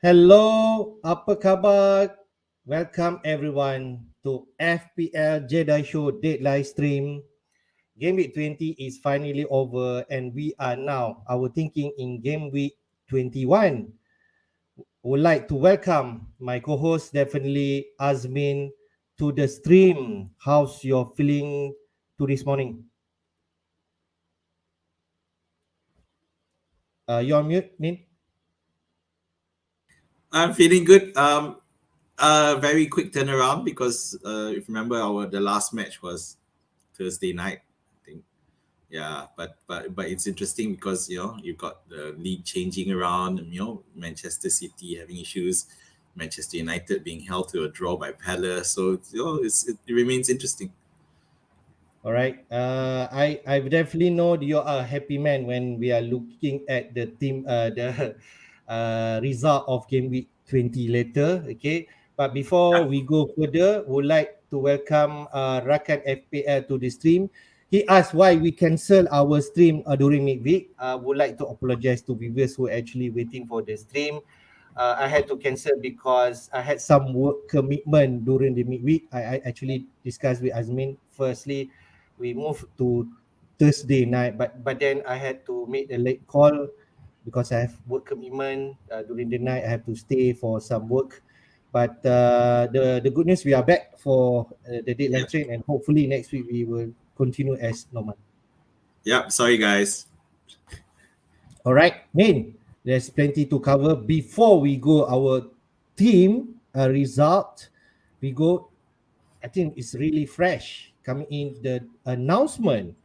Hello, apa khabar? Welcome everyone to FPL Jedi Show date live stream. Gameweek 20 is finally over and we are now, our thinking in Gameweek 21. Would like to welcome my co-host, definitely Azmin, to the stream. How's your feeling to this morning? You're on mute, Min? I'm feeling good. Very quick turnaround because if you remember the last match was Thursday night, I think. Yeah, but it's interesting because you've got the league changing around. Manchester City having issues, Manchester United being held to a draw by Palace. So it remains interesting. All right. I definitely know you are a happy man when we are looking at the team, the result of game week 20 later. Okay. But before we go further, would like to welcome Rakan FPL to the stream. He asked why we cancel our stream during midweek. Would like to apologize to viewers who are actually waiting for the stream. I had to cancel because I had some work commitment during the midweek. I actually discussed with Azmin. Firstly, we moved to Thursday night, but then I had to make a late call because I have work commitment during the night. I have to stay for some work. But the good news, we are back for the deadline train, and hopefully next week we will continue as normal. Yeah, sorry guys. All right, Min, there's plenty to cover. Before we go, our team result, we go, I think it's really fresh. Coming in the announcement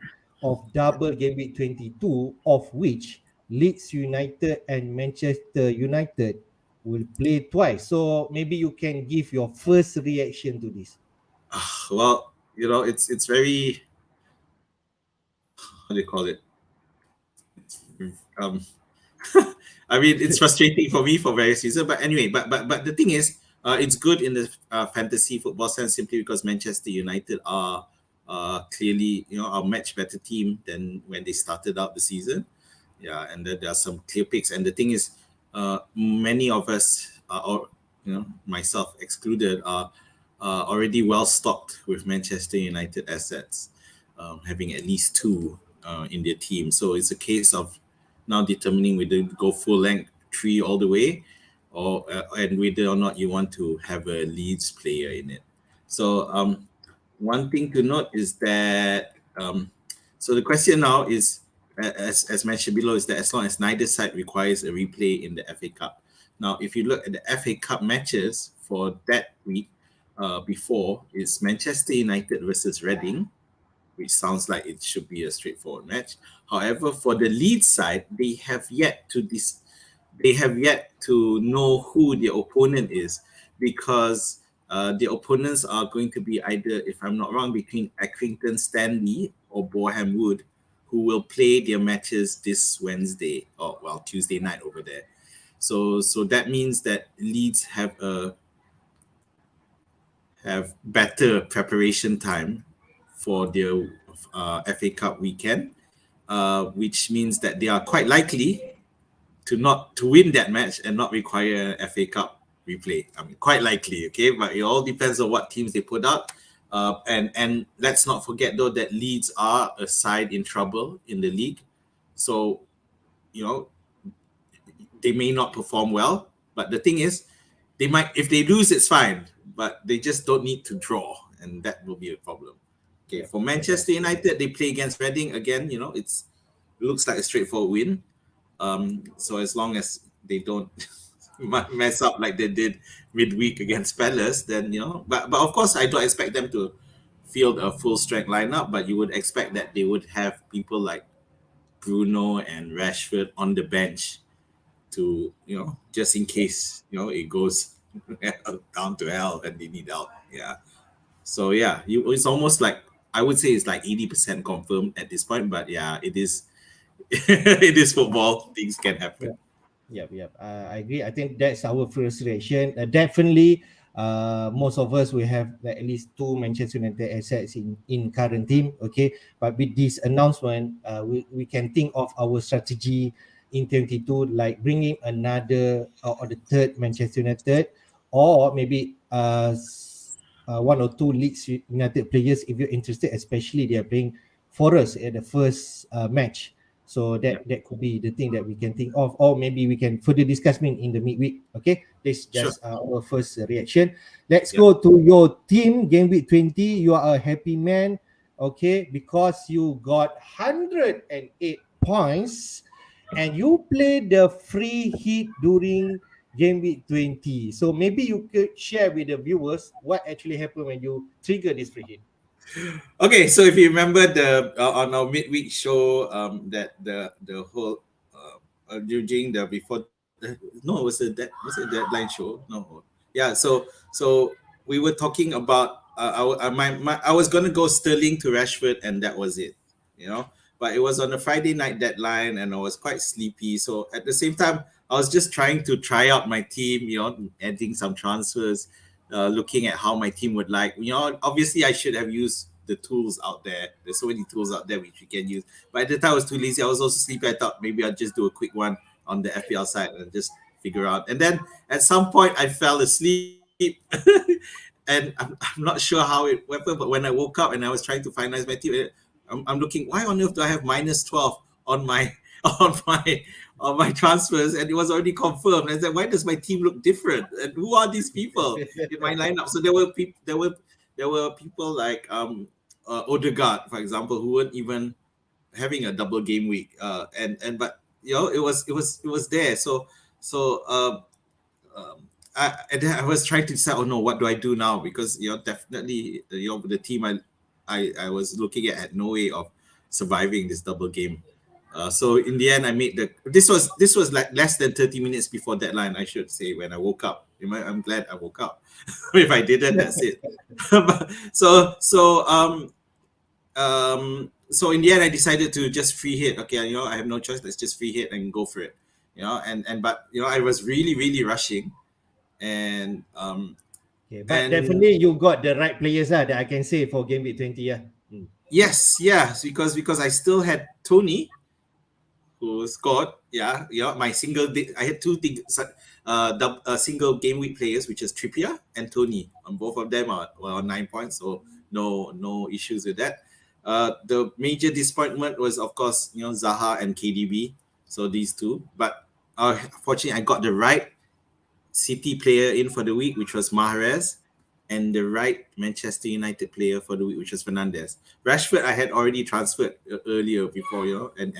of double game week 22, of which Leeds United and Manchester United will play twice. So maybe you can give your first reaction to this. Well, it's very, how do you call it? I mean, it's frustrating for me for various reasons. But anyway, but the thing is, it's good in the fantasy football sense simply because Manchester United are clearly a much better team than when they started out the season. Yeah, and then there are some clear picks. And the thing is, many of us, or myself excluded, are already well stocked with Manchester United assets, having at least two in their team. So it's a case of now determining whether to go full length 3 all the way, or and whether or not you want to have a Leeds player in it. So one thing to note is that so the question now is, as mentioned below, is that as long as neither side requires a replay in the FA Cup. Now, if you look at the FA Cup matches for that week before, it's Manchester United versus Reading, which sounds like it should be a straightforward match. However, for the Leeds side, they have yet to know who their opponent is, because The opponents are going to be either, if I'm not wrong, between Accrington Stanley or Boreham Wood, who will play their matches this Wednesday, or well, Tuesday night over there. So that means that Leeds have better preparation time for their FA Cup weekend, which means that they are quite likely to win that match and not require an FA Cup replay. I mean, quite likely, okay, but it all depends on what teams they put out. And let's not forget though that Leeds are a side in trouble in the league, so you know they may not perform well. But the thing is, they might, if they lose, it's fine, but they just don't need to draw, and that will be a problem. Okay, for Manchester United, they play against Reading again. It looks like a straightforward win. So as long as they don't mess up like they did midweek against Palace, then But of course, I don't expect them to field a full strength lineup. But you would expect that they would have people like Bruno and Rashford on the bench to just in case it goes down to hell and they need help. Yeah. So yeah, it's almost like, I would say it's like 80% confirmed at this point. But yeah, it is. It is football. Things can happen. Yep. I agree. I think that's our first reaction. Definitely, most of us will have at least two Manchester United assets in current team. Okay, but with this announcement, we can think of our strategy in 22, like bringing another or the third Manchester United, or maybe one or two Leeds United players if you're interested. Especially they are playing for us at the first match. So that could be the thing that we can think of, or maybe we can further discuss in the midweek. Okay, this Sure. just our first reaction. Let's Yeah. go to your team, game week 20. You are a happy man, okay, because you got 108 points, and you played the free hit during game week 20. So maybe you could share with the viewers what actually happened when you trigger this free hit. Okay, so if you remember the on our midweek show, that the whole during the before no, was it deadline show? No, yeah. So we were talking about I was gonna go Sterling to Rashford, and that was it, you know. But it was on a Friday night deadline, and I was quite sleepy. So at the same time, I was just trying to try out my team, adding some transfers, looking at how my team would like. Obviously I should have used the tools out there. There's so many tools out there which you can use. But at the time I was too lazy. I was also sleepy. I thought maybe I'll just do a quick one on the FPL side and just figure out. And then at some point I fell asleep. And I'm not sure how it happened, but when I woke up and I was trying to finalize my team, I'm looking, why on earth do I have minus 12 on my on my on my transfers, and it was already confirmed. I said, why does my team look different? And who are these people in my lineup? So there were people like Odegaard, for example, who weren't even having a double game week. And but it was there. And then I was trying to decide, oh no, what do I do now? Because definitely the team I was looking at had no way of surviving this double game. So in the end, I made this was like less than 30 minutes before deadline, I should say, when I woke up. I'm glad I woke up. If I didn't, that's it. So in the end, I decided to just free hit. Okay, I have no choice. Let's just free hit and go for it. But I was really, really rushing, and Okay, but and definitely you got the right players that I can say for game week 20. Yeah. yes, because I still had Tony, who scored. Yeah, my single. I had two things. Single game week players, which is Trippier and Tony. And both of them were on 9 points, so no issues with that. The major disappointment was, of course, Zaha and KDB. So these two, but fortunately, I got the right City player in for the week, which was Mahrez, and the right Manchester United player for the week, which was Fernandes. Rashford, I had already transferred earlier before, and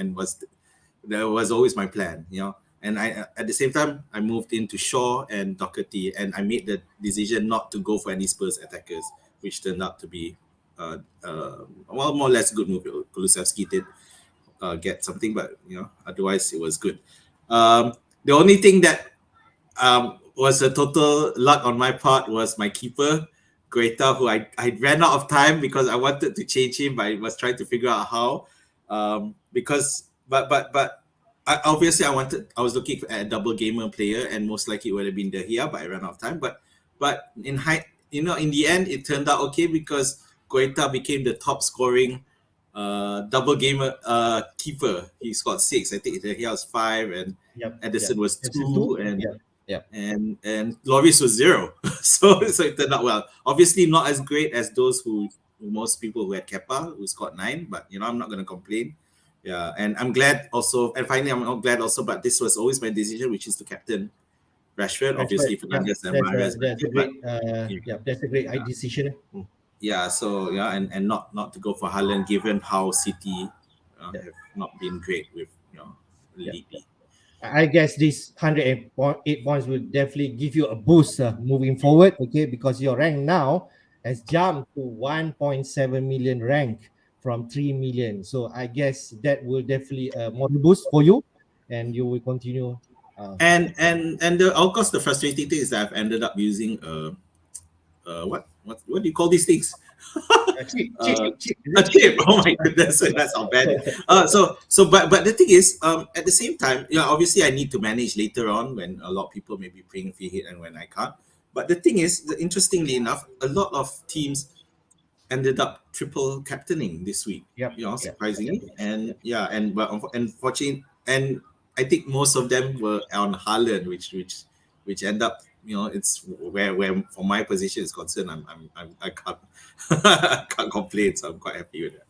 that was always my plan, And I, at the same time, I moved into Shaw and Doherty, and I made the decision not to go for any Spurs attackers, which turned out to be, more or less good move. Kulusevski did get something, but otherwise it was good. The only thing that was a total luck on my part was my keeper, Guaita, who I ran out of time because I wanted to change him, but I was trying to figure out how. Because but obviously I was looking at a double gamer player, and most likely it would have been De Gea, but I ran out of time. But in the end, it turned out okay because Guaita became the top scoring double gamer keeper. He scored 6. I think De Gea was 5, and Yep. Edison was That's 2, two. Yep. Yep. and Loris was 0. So it turned out well. Obviously not as great as those who most people who had Kepa who scored 9, but I'm not gonna complain. Yeah, and I'm glad also, and finally I'm not glad also, but this was always my decision, which is to captain Rashford, Rashford. obviously Yeah. Fernandez and That's Mahrez. a But great. Yeah. That's a great decision. yeah, so yeah, and not to go for Haaland given how City Yeah. have not been great with Yeah. lately. I guess this 108 points will definitely give you a boost moving forward, okay? Because your rank now has jumped to 1.7 million rank from 3 million. So I guess that will definitely more boost for you, and you will continue. And of course the frustrating thing is that I've ended up using what do you call these things? Cheap, cheap, uh, cheap. a chip. Oh my goodness, that's how bad. But the thing is, at the same time, obviously I need to manage later on when a lot of people may be playing free hit and when I can't. But the thing is, interestingly enough, a lot of teams ended up triple captaining this week. Yep, yep, Surprisingly, yep. and fortunately, and I think most of them were on Haaland, which end up, it's where for my position is concerned, I can't I can't complain, so I'm quite happy with that.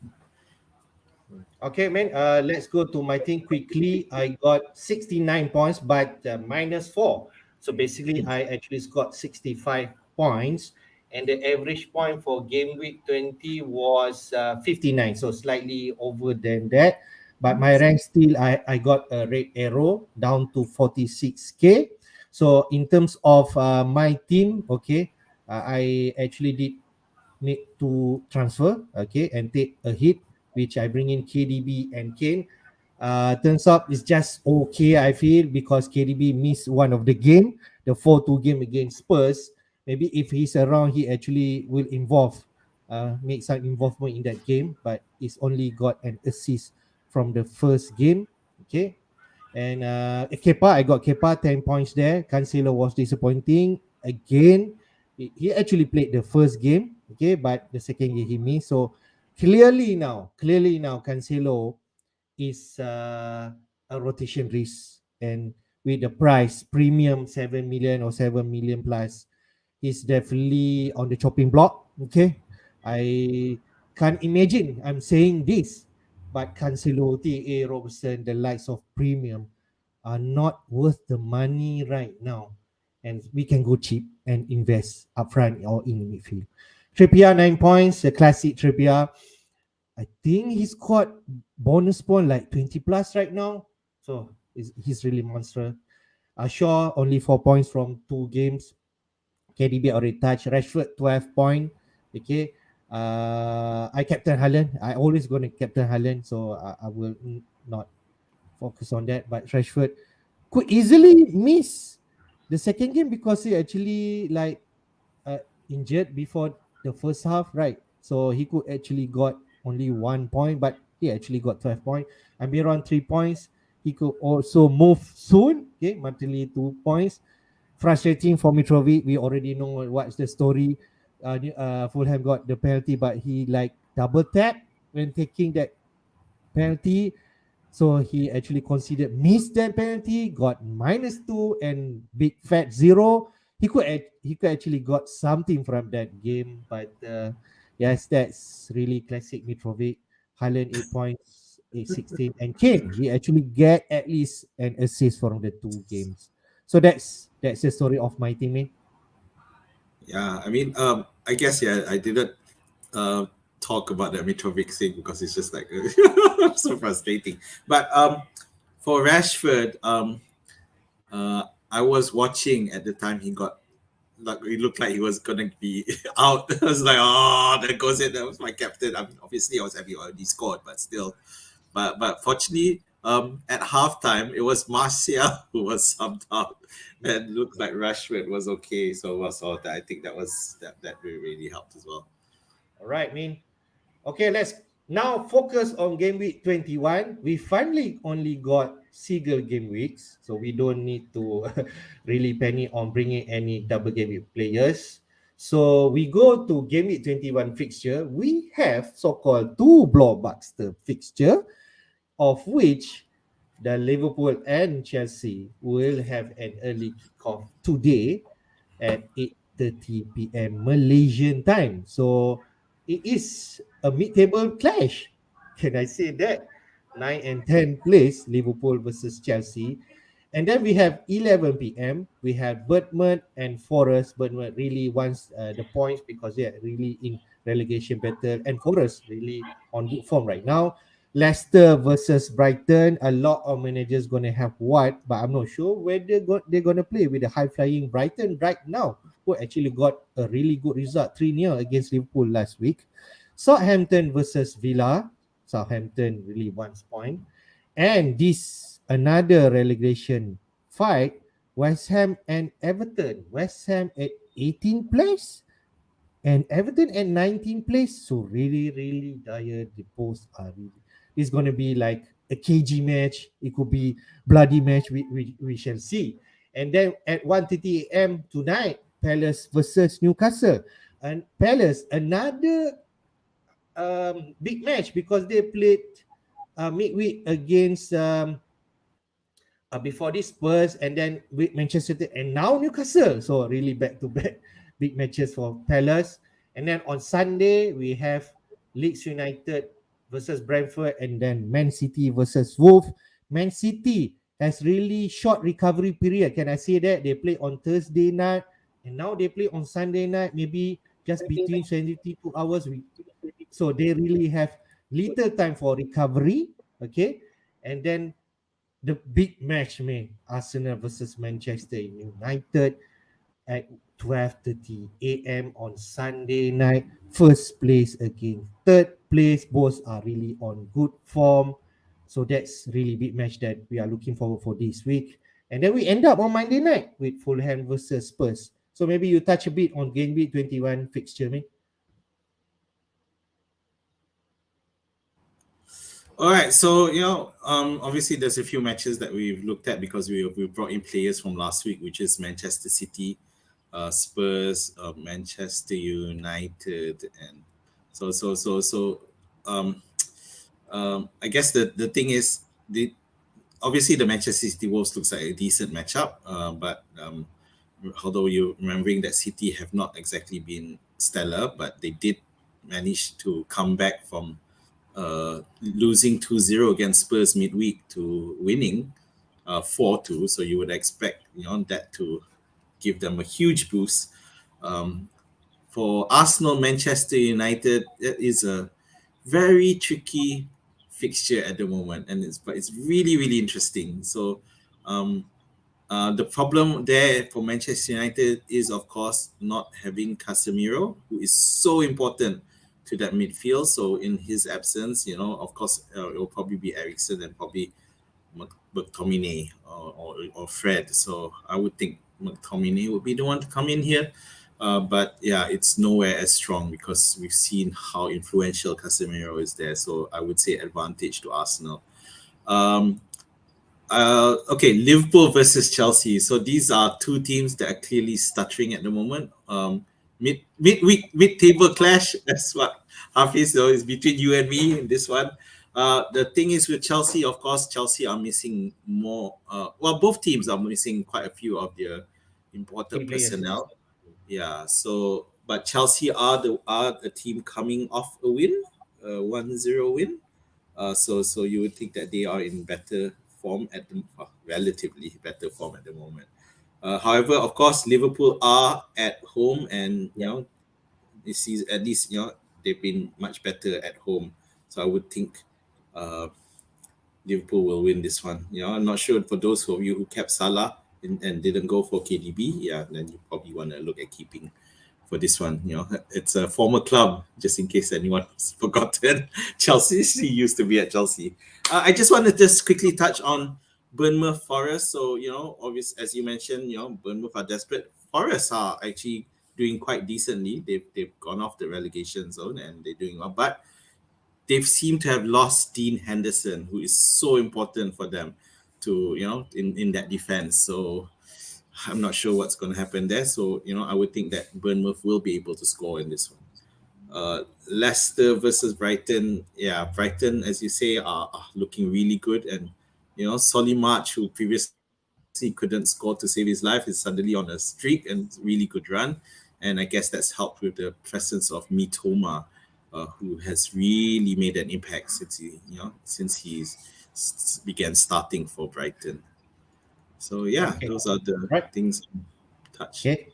Okay, man. Let's go to my thing quickly. I got 69 points, but -4. So basically, I actually scored 65 points, and the average point for game week 20 was 59. So slightly over than that. But my rank still, I got a red arrow down to 46K. So in terms of my team, okay, I actually did need to transfer, okay, and take a hit, which I bring in KDB and Kane. Turns out it's just okay, I feel, because KDB missed one of the game, the 4-2 game against Spurs. Maybe if he's around, he actually will make some involvement in that game, but he's only got an assist from the first game, okay. And Kepa, I got Kepa 10 points there. Cancelo was disappointing again. He actually played the first game, okay, but the second game he missed. So clearly now, Cancelo is a rotation risk, and with the price premium 7 million or 7 million plus, is definitely on the chopping block. Okay, I can't imagine I'm saying this, but Cancelo, TA Robertson, the likes of premium are not worth the money right now, and we can go cheap and invest upfront or in midfield. Trippier 9 points, a classic Trippier. I think he scored bonus point like 20 plus right now, so he's really monster. Shaw only 4 points from 2 games. KDB already touched. Rashford 12 point. Okay. I captain Haaland. I always gonna captain Haaland, so I will not focus on that. But Rashford could easily miss the second game because he actually like injured before the first half, right? So he could actually got only 1 point, but he actually got 12 points. And around 3 points. He could also move soon. Okay, Martinelli 2 points. Frustrating for Mitrovic. We already know what's the story. Fulham got the penalty, but he like double tap when taking that penalty. So he actually considered missed that penalty, got -2 and big fat 0. He could actually got something from that game, but yes, that's really classic Mitrovic. Haaland 8 points, 8-16, and Kane he actually get at least an assist from the 2 games. So that's the story of my teammate. Yeah, I mean, I guess I didn't uh, talk about that Mitrovic thing because it's just like so frustrating. But for Rashford, I was watching at the time he got, like, it looked like he was gonna be out. I was like, oh, there goes it. That was my captain. I mean, obviously I was happy he already scored, but still, but fortunately, At halftime, it was Marcia who was subbed out, and looked like Rashford was okay. So was all that. I think that really helped as well. All right, Min. Okay, let's now focus on game week 21. We finally only got single game weeks, so we don't need to really panic on bringing any double game week players. So we go to game week 21 fixture. We have so-called two blockbuster fixture, of which the Liverpool and Chelsea will have an early kickoff today at 8:30 p.m. Malaysian time. So it is a mid-table clash. Can I say that? 9 and 10 place, Liverpool versus Chelsea. And then we have 11 p.m. We have Bournemouth and Forest. Bournemouth really wants the points because they are really in relegation battle. And Forest really on good form right now. Leicester versus Brighton. A lot of managers gonna have what, but I'm not sure whether they're gonna play with the high flying Brighton right now, who actually got a really good result 3-0 against Liverpool last week. Southampton versus Villa. Southampton really wants point. And this another relegation fight, West Ham and Everton. West Ham at 18th place and Everton at 19th place. So really, really dire. The posts are really. It's going to be like a KG match. It could be bloody match. We shall see. And then at 1:30 a.m. tonight, Palace versus Newcastle. And Palace, another big match because they played midweek against before this Spurs and then with Manchester City and now Newcastle. So really back to back big matches for Palace. And then on Sunday we have Leeds United versus Brentford and then Man City versus Wolves. Man City has really short recovery period. Can I say that? They play on Thursday night and now they play on Sunday night, maybe just between 72 hours. So they really have little time for recovery. Okay. And then the big match, man. Arsenal versus Manchester United at 12:30 a.m. on Sunday night. First place against third place. Both are really on good form. So that's really big match that we are looking forward for this week. And then we end up on Monday night with Fulham versus Spurs. So maybe you touch a bit on game week 21 fixture, man. All right, so obviously there's a few matches that we've looked at because we brought in players from last week, which is Manchester City, Spurs, Manchester United, and so um I guess the thing is the obviously the Manchester City Wolves looks like a decent matchup, but although you're remembering that City have not exactly been stellar, but they did manage to come back from losing 2-0 against Spurs midweek to winning 4-2. So you would expect that to give them a huge boost. For Arsenal, Manchester United, it is a very tricky fixture at the moment, and it's really really interesting. So um, the problem there for Manchester United is, of course, not having Casemiro, who is so important to that midfield. So in his absence, of course, it will probably be Ericsson and probably McTominay or Fred. So I would think McTominay would be the one to come in here. But yeah, it's nowhere as strong because we've seen how influential Casemiro is there. So I would say advantage to Arsenal. Um, okay, Liverpool versus Chelsea. So these are two teams that are clearly stuttering at the moment. Mid table clash. That's what Hafiz is between you and me in this one. The thing is with Chelsea, of course, Chelsea are missing more. Well, both teams are missing quite a few of their Key important players. personnel. Yeah. So, but Chelsea are the team coming off a win, 1-0 win. So you would think that they are in better form relatively better form at the moment. However, of course, Liverpool are at home, and Yeah. this is at least they've been much better at home. So I would think uh, Liverpool will win this one. I'm not sure for those of you who kept Salah and didn't go for KDB. Yeah, then you probably want to look at keeping for this one. It's a former club, just in case anyone's forgotten. Chelsea. She used to be at Chelsea. I just want to just quickly touch on Bournemouth Forest. So obvious as you mentioned, Bournemouth are desperate. Forest are actually doing quite decently. They've gone off the relegation zone and they're doing well, but they've seemed to have lost Dean Henderson, who is so important for them to in that defense. So I'm not sure what's going to happen there. So I would think that Bournemouth will be able to score in this one. Leicester versus Brighton. Yeah, Brighton, as you say, are looking really good, and Solly March, who previously couldn't score to save his life, is suddenly on a streak and really good run. And I guess that's helped with the presence of Mitoma, who has really made an impact since he's began starting for Brighton. So yeah, Okay. those are the Right. things touch. Okay.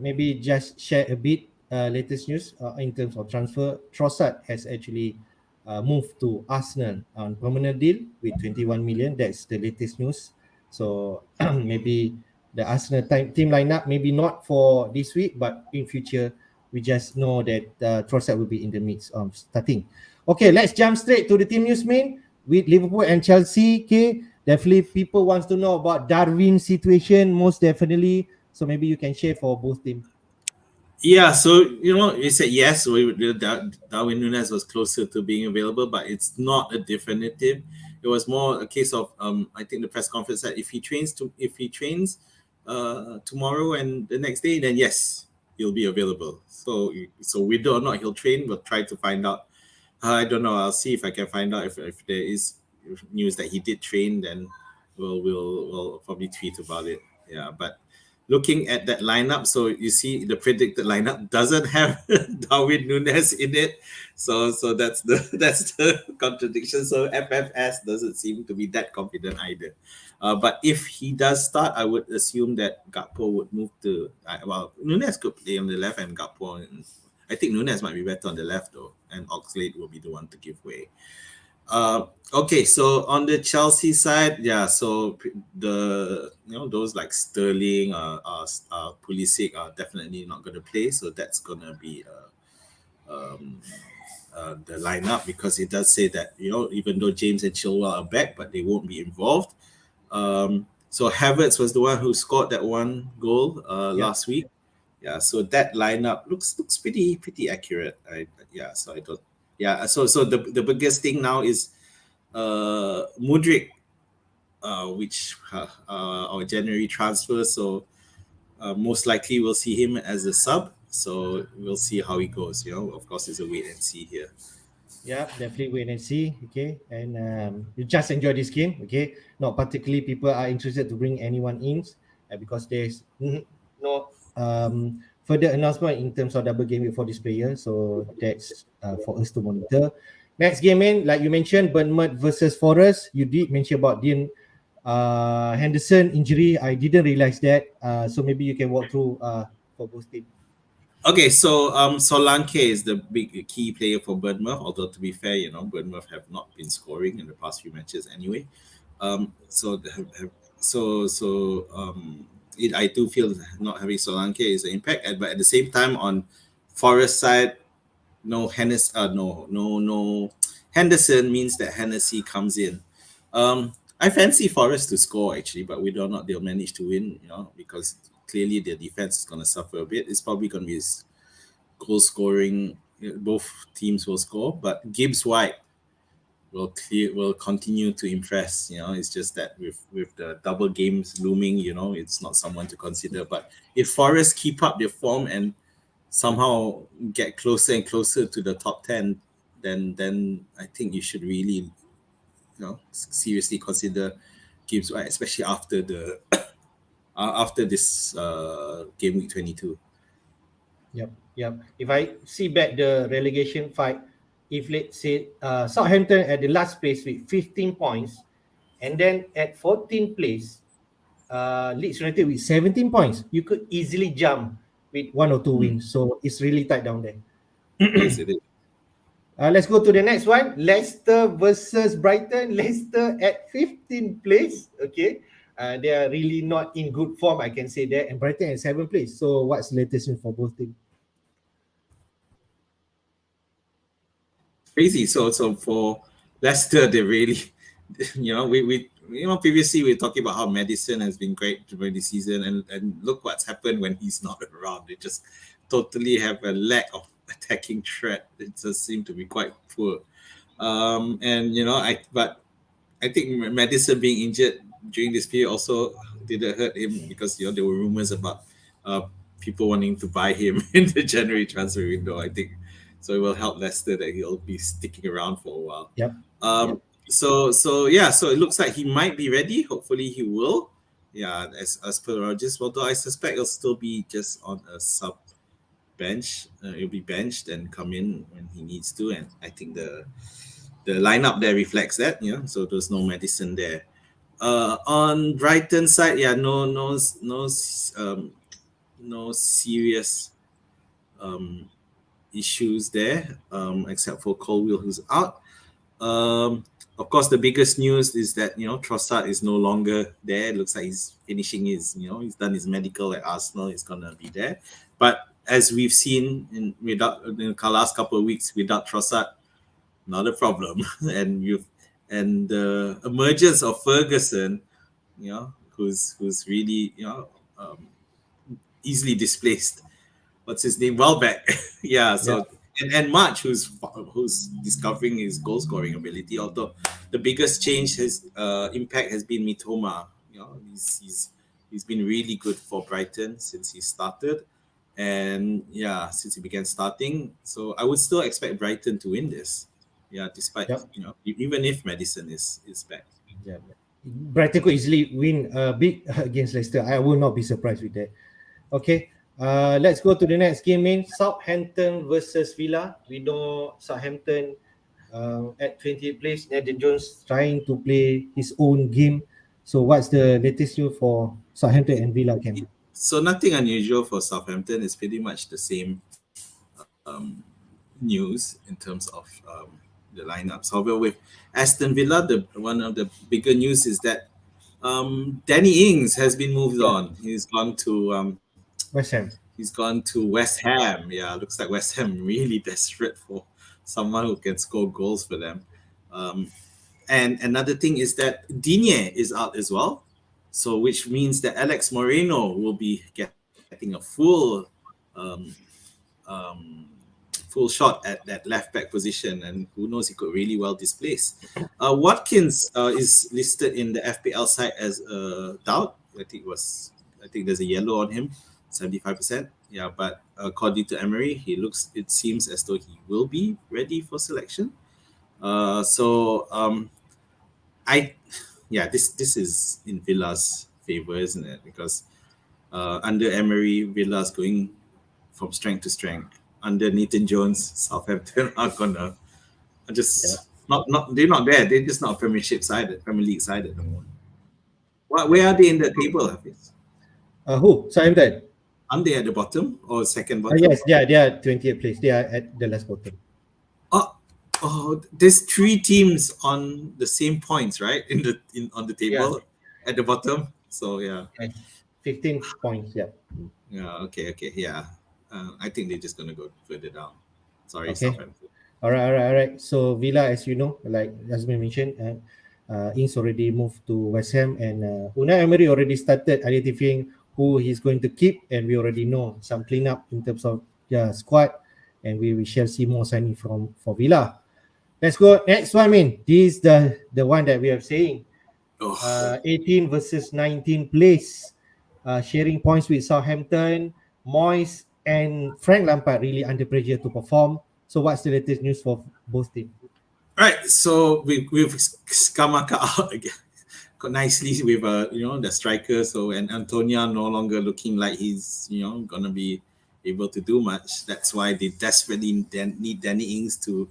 Maybe just share a bit latest news in terms of transfer. Trossard has actually moved to Arsenal on permanent deal with 21 million. That's the latest news. So maybe the Arsenal team lineup, maybe not for this week, but in future, we just know that Trossard will be in the midst of starting. Okay, let's jump straight to the team news main with Liverpool and Chelsea. Okay, definitely people wants to know about Darwin's situation, most definitely. So maybe you can share for both teams. Yeah, so you said yes. Darwin Nunes was closer to being available, but it's not a definitive. It was more a case of I think the press conference said if he trains tomorrow and the next day, then yes, he'll be available. So whether or not he'll train, we'll try to find out. I don't know. I'll see if I can find out if there is news that he did train. Then we'll probably tweet about it. Yeah, but looking at that lineup, so you see the predicted lineup doesn't have Darwin Nunes in it. So that's the contradiction. So FFS doesn't seem to be that confident either. But if he does start, I would assume that Gakpo would move to Nunes could play on the left and Gakpo. I think Nunes might be better on the left though, and Oxlade will be the one to give way. Okay, so on the Chelsea side, yeah, so the those like Sterling, Pulisic are definitely not going to play, so that's going to be the lineup, because it does say that even though James and Chilwell are back, but they won't be involved. So Havertz was the one who scored that one goal last week. Yeah, so that lineup looks pretty accurate. So I don't. Yeah, so the biggest thing now is Mudryk, which our January transfer. So most likely we'll see him as a sub. So we'll see how he goes. Of course, it's a wait and see here. Yeah, definitely wait and see. Okay, and you just enjoy this game. Okay, not particularly people are interested to bring anyone in because there's no further announcement in terms of double game week for this player. So that's for us to monitor. Next game, in like you mentioned, Bournemouth versus Forest. You did mention about Dean Henderson injury. I didn't realize that. So maybe you can walk through for both teams. Okay, so Solanke is the big key player for Bournemouth. Although to be fair, Bournemouth have not been scoring in the past few matches anyway. I do feel not having Solanke is an impact, but at the same time on Forest side, no Henderson means that Hennessy comes in. I fancy Forest to score actually, but whether or not they'll manage to win, because clearly their defense is going to suffer a bit. It's probably going to be goal scoring. Both teams will score, but Gibbs White will continue to impress. It's just that with the double games looming, it's not someone to consider. But if Forest keep up their form and somehow get closer and closer to the top 10, then I think you should really seriously consider Gibbs White, especially after the after this game week 22. Yep. If I see back the relegation fight, if let's say Southampton at the last place with 15 points, and then at 14th place, Leeds United with 17 points, you could easily jump with one or two wins. So it's really tight down there. Yes, it is. Let's go to the next one. Leicester versus Brighton. Leicester at 15th place. Okay. They are really not in good form, I can say that. And Brighton at 7th place. So what's the latest news for both teams? crazy. So for Leicester, they really, previously we were talking about how Madison has been great during the season, and look what's happened when he's not around. They just totally have a lack of attacking threat. It just seemed to be quite poor. And I think Madison being injured during this period also didn't hurt him, because there were rumors about uh, people wanting to buy him in the January transfer window. I think so. It will help Leicester that he'll be sticking around for a while. Yep. So it looks like he might be ready. Hopefully he will. Yeah, as per Rogers, although I suspect he'll still be just on a sub bench. He'll be benched and come in when he needs to, and I think the lineup there reflects that. So there's no Madison there. On Brighton side, yeah, no serious um, issues there, except for Colwill, who's out. Of course, the biggest news is that Trossard is no longer there. It looks like he's finishing he's done his medical at Arsenal. He's gonna be there, but as we've seen in the last couple of weeks, without Trossard, not a problem. And the emergence of Ferguson, who's really um, easily displaced. What's his name? Welbeck. Yeah. Yeah. So and March, who's discovering his goal scoring ability. Although the biggest change, his impact has been Mitoma. He's been really good for Brighton since he started, and yeah, since he began starting. So I would still expect Brighton to win this. Yeah, despite Yep. even if Madison is back. Yeah. Brighton could easily win big against Leicester. I will not be surprised with that. Okay. Let's go to the next game, man. Southampton versus Villa. We know Southampton at 20th place. Nathan Jones trying to play his own game. So what's the latest news for Southampton and Villa, Cam? So nothing unusual for Southampton. It's pretty much the same um, news in terms of the lineups. However, with Aston Villa, the one of the bigger news is that Danny Ings has been moved Yeah, on. West Ham. He's gone to West Ham. Yeah, looks like West Ham really desperate for someone who can score goals for them. Um, and another thing is that Digne is out as well. So which means that Alex Moreno will be getting a um, um, full shot at that left back position, and who knows, he could really well displace. Watkins is listed in the FPL side as a doubt. I think there's a yellow on him, 75%. Yeah, but according to Emery, it seems as though he will be ready for selection. I yeah, this is in Villa's favor, isn't it? Because under Emery, Villa's going from strength to strength. Under Nathan Jones, Southampton are gonna Yeah. just not they're not there. They're just not Premier League side at the moment. Where are they in the table, Hafiz? Who? Southampton. Aren't they at the bottom or second bottom? Yes, they are 20th place. They are at the last bottom. Oh, there's three teams on the same points, right? On the Yeah. table at the bottom. So yeah. 15 points. Yeah. Yeah, okay, yeah. I think they're just gonna go further down. Sorry, Okay. Southampton. All right. So Villa, as you know, like as we mentioned, Ings already moved to West Ham, and Unai Emery already started identifying who he's going to keep, and we already know some cleanup in terms of squad, and we shall see more signing for Villa. Let's go next one. I mean, this is the one that we are saying. Oh, 18 versus 19 place, sharing points with Southampton. Moyes and Frank Lampard really under pressure to perform. So what's the latest news for both teams? right. So we've Skamaka out again nicely with the striker. So, and Antonia no longer looking like he's gonna be able to do much. That's why they desperately need Danny Ings to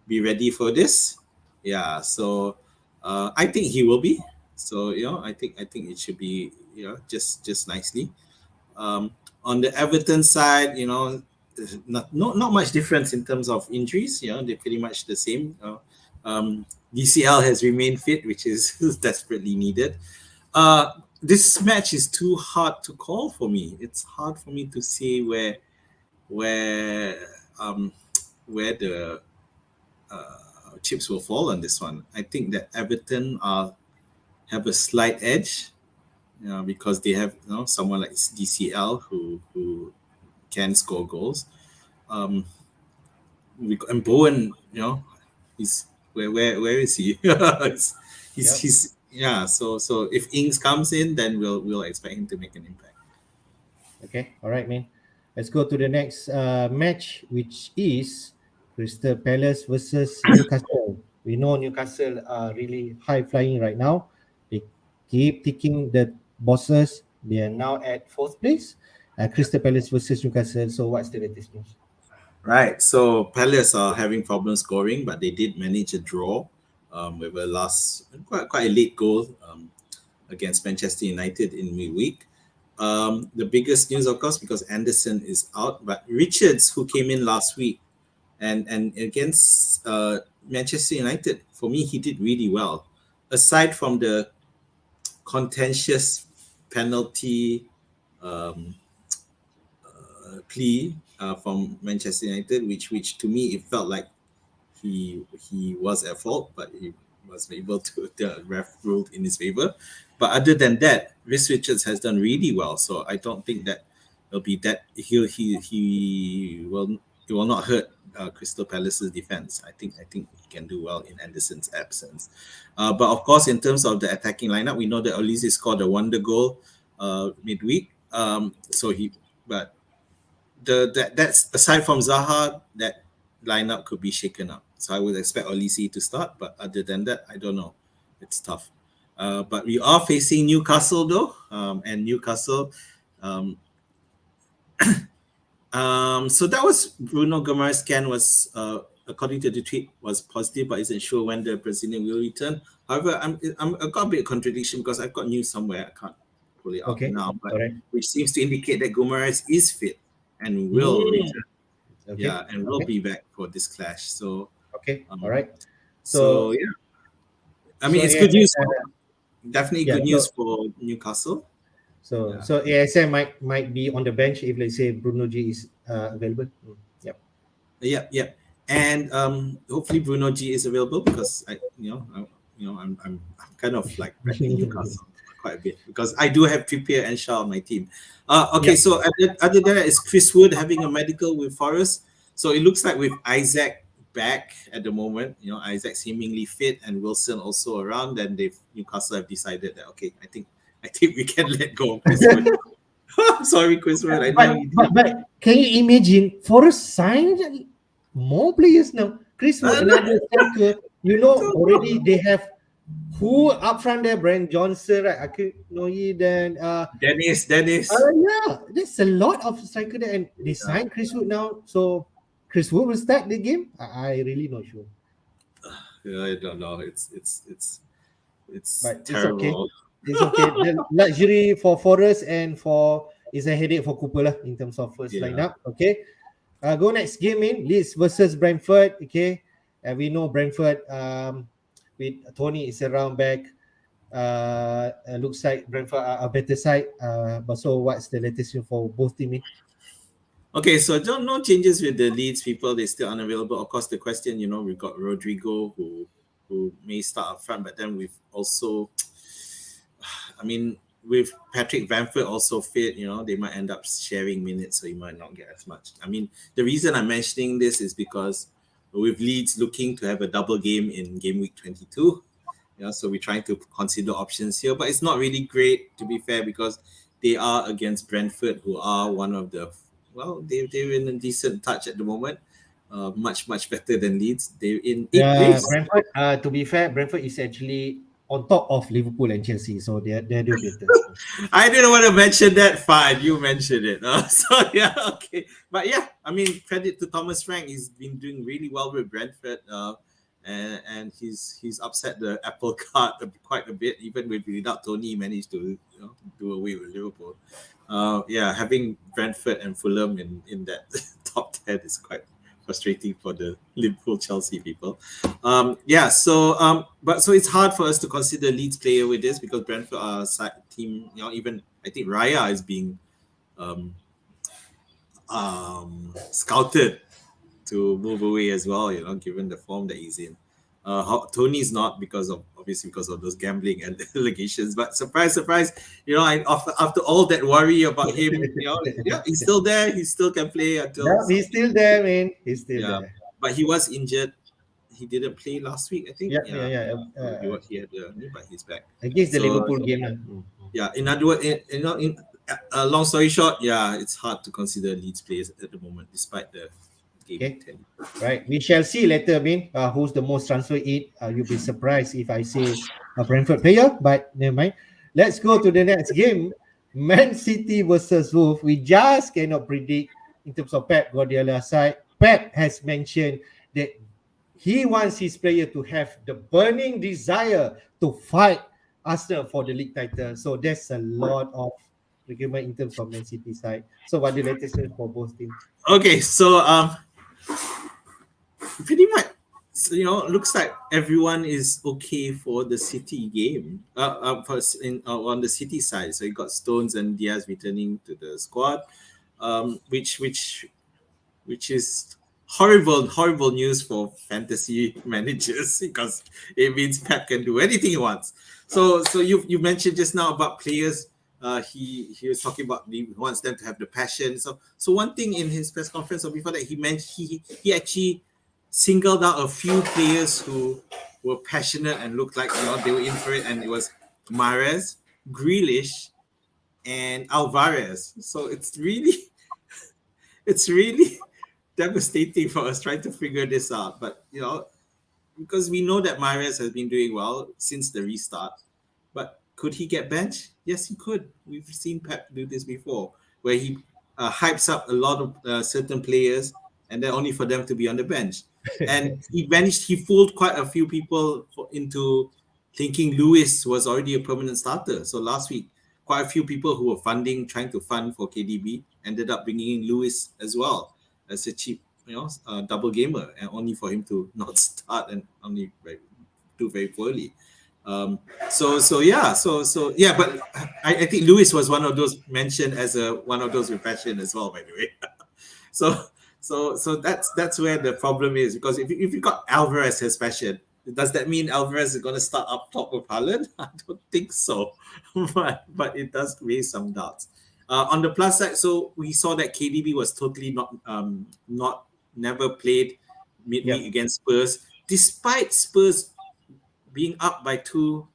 be ready for this. Yeah. So I think he will be. So I think it should be just nicely. Um, on the Everton side, not much difference in terms of injuries. They're pretty much the same. DCL has remained fit, which is desperately needed. This match is too hard to call for me. It's hard for me to say where um, where the chips will fall on this one. I think that Everton have a slight edge, because they have someone like DCL who can score goals. Um, and Bowen, he's where is he? Yep. He's yeah. So if Ings comes in, then we'll expect him to make an impact. Okay. All right, man. Let's go to the next match, which is Crystal Palace versus Newcastle. We know Newcastle are really high flying right now. They keep ticking the bosses. They are now at fourth place. Crystal Palace versus Newcastle. So, what's the latest news? Right. So Palace are having problems scoring, but they did manage a draw with a last quite a late goal against Manchester United in midweek. The biggest news, of course, because Anderson is out, but Richards, who came in last week and against Manchester United, for me, he did really well. Aside from the contentious penalty um, plea from Manchester United, which to me it felt like he was at fault, but he was able to the ref ruled in his favor. But other than that, Rhys Richards has done really well. So I don't think that it'll be that he will it will not hurt Crystal Palace's defense. I think he can do well in Anderson's absence. But of course, in terms of the attacking lineup, we know that Olise scored a wonder goal midweek. So he but that's aside from Zaha, that lineup could be shaken up. So I would expect Olise to start, but other than that, I don't know. It's tough. But we are facing Newcastle though, and Newcastle. Um, so that was Bruno Guimaraes' scan was, according to the tweet, was positive, but isn't sure when the Brazilian will return. However, I've got a bit of contradiction because I've got news somewhere. I can't pull it out Okay. now, All but right. which seems to indicate that Guimaraes is fit and will Mm, return. okay. Yeah, and we'll Okay. be back for this clash. So, Okay. All um, right. so So, yeah, I mean so it's good ASM, news. Definitely yeah. good news for Newcastle. Yeah, So ASM might be on the bench if, let's say, Bruno G is available. Yep. yep. And hopefully Bruno G is available because I'm kind of like prepping Newcastle quite a bit because I do have Trippier and Shaw on my team. Okay, Yep. so other than that is Chris Wood having a medical with Forest. So it looks like with Isaac back at the moment, Isaac seemingly fit and Wilson also around, then Newcastle have decided that okay, I think we can let go of Chris Wood. Sorry, Chris Wood. I know But, you but did. but can you imagine Forest signed more players now? Chris Wood, I another striker. You know don't already know. they have who up front there? Brand Johnson, right? Akil Noyi, then Dennis. yeah, there's a lot of striker there, and they Yeah, signed Chris Wood now. So Chris Wood will start the game. I really not sure, yeah, I don't know. It's but it's okay. terrible. It's okay. The luxury for Forest and for is a headache for Cooper lah in terms of first Yeah. lineup. Okay. Go next game in Leeds versus Brentford. Okay, we know Brentford with Tony is around back. Looks like Brentford are a better side. But so what's the latest for both teams? Okay, so don't no changes with the Leeds people. They're still unavailable. Of course, the question, we've got Rodrigo who may start up front, but then we've also, I mean, with Patrick Bamford also fit, they might end up sharing minutes, so you might not get as much. I mean, the reason I'm mentioning this is because with Leeds looking to have a double game in game week 22, so we're trying to consider options here, but it's not really great to be fair because they are against Brentford, who are one of the they're in a decent touch at the moment, much better than Leeds. They're in eighth place. Brentford. To be fair, Brentford is actually on top of Liverpool and Chelsea, so they're doing better. I didn't want to mention that. Fine, you mentioned it. So yeah, okay, but yeah, I mean, credit to Thomas Frank. He's been doing really well with Brentford, and he's upset the apple cart quite a bit. Even without Tony, he managed to do away with Liverpool. Yeah, having Brentford and Fulham in that top 10 is quite frustrating for the Liverpool Chelsea people. Yeah, so it's hard for us to consider Leeds player with this because Brentford are a side team. Even I think Raya is being scouted to move away as well, given the form that he's in. Tony's not because of those gambling and allegations, but surprise, surprise, after all that worry about him, yeah, he's still there. He still can play until Yeah, he's still there, man. He's still yeah, there. but he was injured. He didn't play last week, I think. Yeah, yeah, Yeah, yeah. he had a knee, but he's back. Against the So Liverpool game. yeah, in other words, long story short, yeah, it's hard to consider Leeds players at the moment, despite the game Okay. 10. Right. We shall see later, who's the most transfer in. You'll be surprised if I say a Brentford player, but never mind. Let's go to the next game. Man City versus Wolves. We just cannot predict in terms of Pep Guardiola's side. Pep has mentioned that he wants his player to have the burning desire to fight Arsenal for the league title. So there's a lot of argument in terms of Man City side. So what the latest news for both teams? Okay, so pretty much, looks like everyone is okay for the City game. On the City side, so you got Stones and Diaz returning to the squad, which is horrible news for fantasy managers because it means Pep can do anything he wants. So you mentioned just now about players. He was talking about he wants them to have the passion. So one thing in his press conference or before that he mentioned he actually singled out a few players who were passionate and looked like they were in for it, and it was Mahrez, Grealish, and Alvarez. So it's really devastating for us trying to figure this out. But because we know that Mahrez has been doing well since the restart, but could he get benched? Yes, he could. We've seen Pep do this before, where he hypes up a lot of certain players, and then only for them to be on the bench. And he fooled quite a few people into thinking Lewis was already a permanent starter. So last week, quite a few people who were trying to fund for KDB, ended up bringing in Lewis as well as a cheap, double gamer, and only for him to not start and only do very poorly. So yeah, but I think Lewis was one of those mentioned as one of those with passion as well, by the way. So that's where the problem is, because if you got Alvarez as passion, does that mean Alvarez is going to start up top with Haaland? I don't think so, but it does raise some doubts. On the plus side, so we saw that KDB was totally never played midweek against Spurs, despite Spurs being up by 2-0,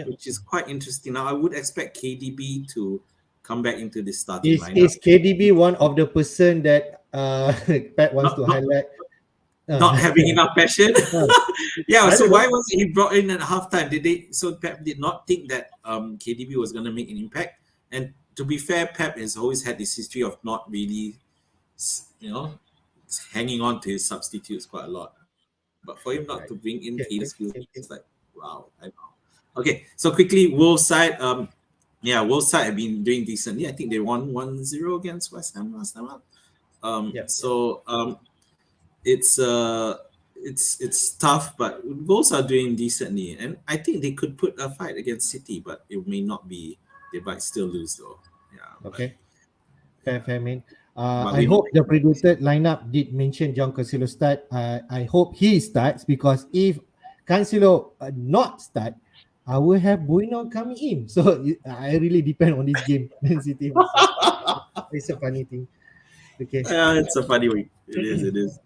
which is quite interesting. Now I would expect KDB to come back into the starting lineup. Is KDB one of the person that Pep wants to highlight? Not having enough passion. Yeah. So why was he brought in at halftime? So Pep did not think that KDB was going to make an impact. And to be fair, Pep has always had this history of not really, hanging on to his substitutes quite a lot. But for him not to bring in KDB, it's like, wow. I know. Okay, so quickly, Wolves side. Wolves side have been doing decently. I think they won 1-0 against West Ham last time out. It's tough, but Wolves are doing decently, and I think they could put a fight against City, but it may not be. They might still lose though. Yeah. Okay. Fair, man. I hope the predicted lineup did mention John Cancelo start. I hope he starts, because if Cancelo not start, I will have Bueno coming in. So I really depend on this game. City. It's a funny thing. Okay. It's a funny week. It is.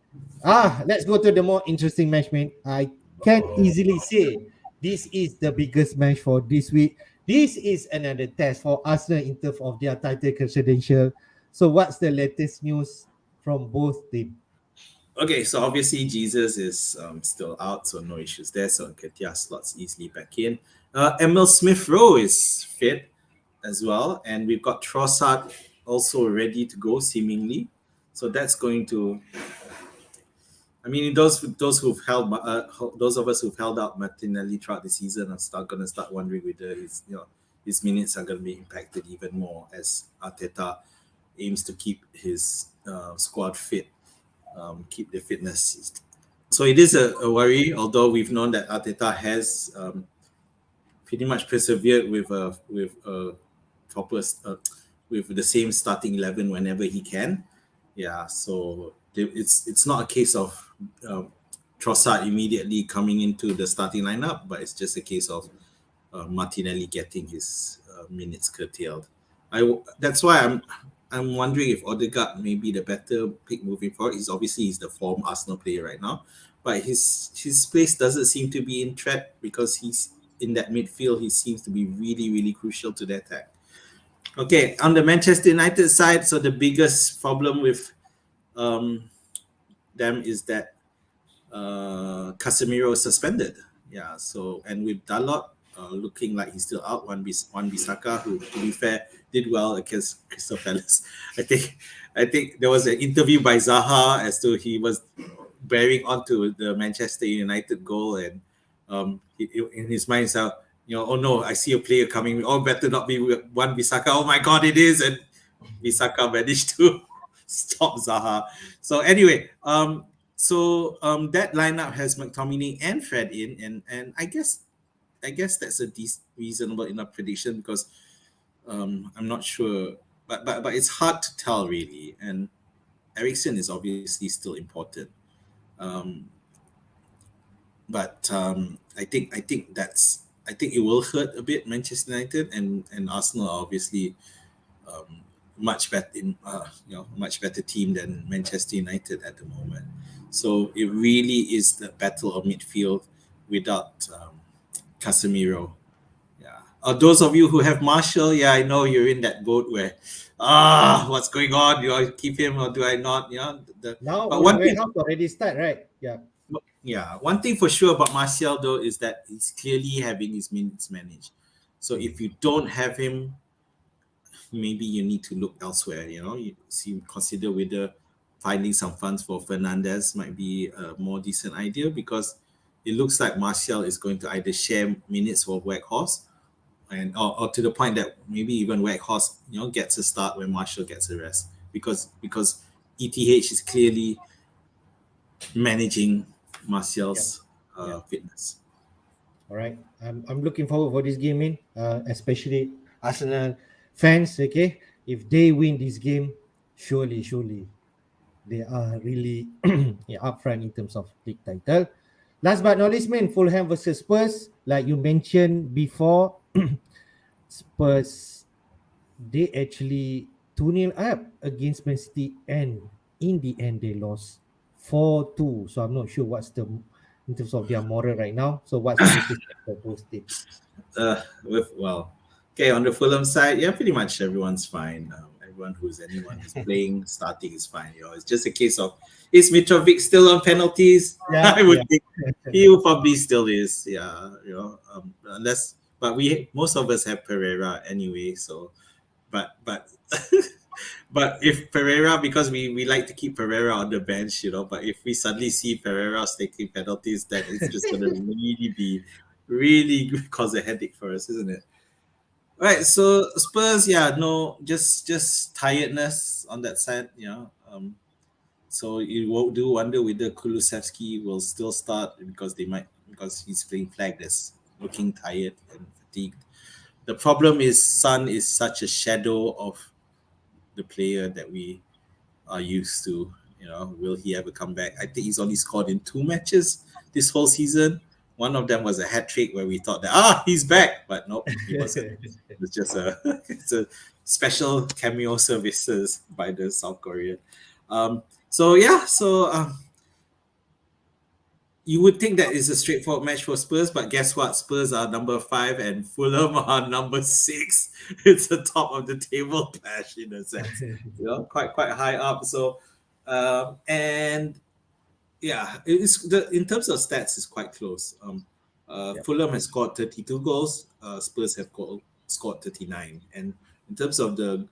Let's go to the more interesting match, man. I can easily say this is the biggest match for this week. This is another test for Arsenal in terms of their title credential. So what's the latest news from both teams? Okay, so obviously Jesus is still out, so no issues there. So Nketiah slots easily back in. Emil Smith-Rowe is fit as well, and we've got Trossard also ready to go seemingly. So that's going to. I mean, those of us who've held out Martinelli throughout the season are going to start wondering whether his minutes are going to be impacted even more as Arteta aims to keep his squad fit, keep their fitness. So it is a worry, although we've known that Arteta has pretty much persevered with with the same starting 11 whenever he can. Yeah, so it's not a case of uh, Trossard immediately coming into the starting lineup, but it's just a case of Martinelli getting his minutes curtailed. That's why I'm wondering if Odegaard may be the better pick moving forward. He's the form Arsenal player right now, but his place doesn't seem to be in threat because he's in that midfield. He seems to be really crucial to the attack. Okay, on the Manchester United side, so the biggest problem with um, them is that Casemiro is suspended. Yeah, so and with Dalot looking like he's still out, one Bisaka, who to be fair did well against Crystal Palace. I think there was an interview by Zaha as to he was bearing onto the Manchester United goal, and in his mind, so oh no, I see a player coming. Oh, better not be one Bisaka. Oh my God, it is, and Bisaka managed to stop Zaha. So anyway, that lineup has McTominay and Fred in, and I guess that's a reasonable enough prediction because I'm not sure, but it's hard to tell really, and Ericsson is obviously still important. Um, but I think it will hurt a bit Manchester United and Arsenal are obviously much better team than Manchester United at the moment. So it really is the battle of midfield without Casemiro. Yeah. Those of you who have Marshall, yeah, I know you're in that boat where what's going on? Do I keep him or do I not? Yeah. Now But one thing, warehouse already start, right? Yeah. yeah, one thing for sure about Martial though is that he's clearly having his minutes managed. So if you don't have him, maybe you need to look elsewhere. Consider whether finding some funds for Fernandez might be a more decent idea because it looks like Martial is going to either share minutes for Weghorst or to the point that maybe even Weghorst gets a start when Martial gets a rest because ETH is clearly managing Yeah. Martial's Yeah. fitness. All right. I'm looking forward for this game, in especially Arsenal fans. Okay, if they win this game, surely they are really yeah, up front in terms of league title. Last but not least, man, Fulham versus Spurs. Like you mentioned before, Spurs they actually 2-0 up against Man City, and in the end they lost 4-2. So I'm not sure what's the in terms of their moral right now. So what's the latest for both teams? Okay, on the Fulham side, yeah, pretty much everyone's fine. Anyone who's playing, starting is fine. It's just a case of is Mitrovic still on penalties? Yeah, I would yeah. think he probably still is. Yeah, unless but we most of us have Pereira anyway. So, but but if Pereira, because we like to keep Pereira on the bench, but if we suddenly see Pereira taking penalties, then it's just gonna really cause a headache for us, isn't it? Right. So Spurs, yeah, no, just tiredness on that side, So you will do wonder whether Kulusevski will still start because he's playing flagged as looking tired and fatigued. The problem is Son is such a shadow of the player that we are used to. Will he ever come back? I think he's only scored in 2 matches this whole season. One of them was a hat trick where we thought that he's back, but nope, he wasn't. It was just it's a special cameo services by the South Korean. So yeah, you would think that is a straightforward match for Spurs, but guess what? Spurs are number 5 and Fulham are number 6. It's the top of the table clash in a sense, quite high up. So, and yeah, it's in terms of stats, it's quite close. Yep. Fulham has scored 32 goals. Spurs have scored 39, and in terms of the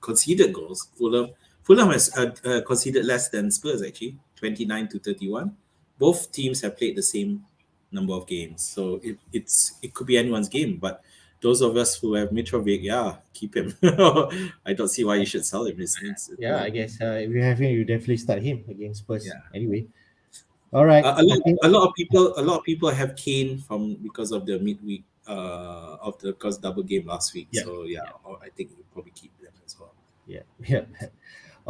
conceded goals, Fulham has conceded less than Spurs actually, 29-31. Both teams have played the same number of games, so it could be anyone's game. But those of us who have Mitrovic, yeah, keep him. I don't see why you should sell him. Yeah, I guess if you have him, you definitely start him against Spurs. Yeah. Anyway, all right. A I lot, think a lot of people have Kane because of the midweek of the double game last week. yeah, So yeah, yeah, I think you probably keep them as well. yeah, yeah.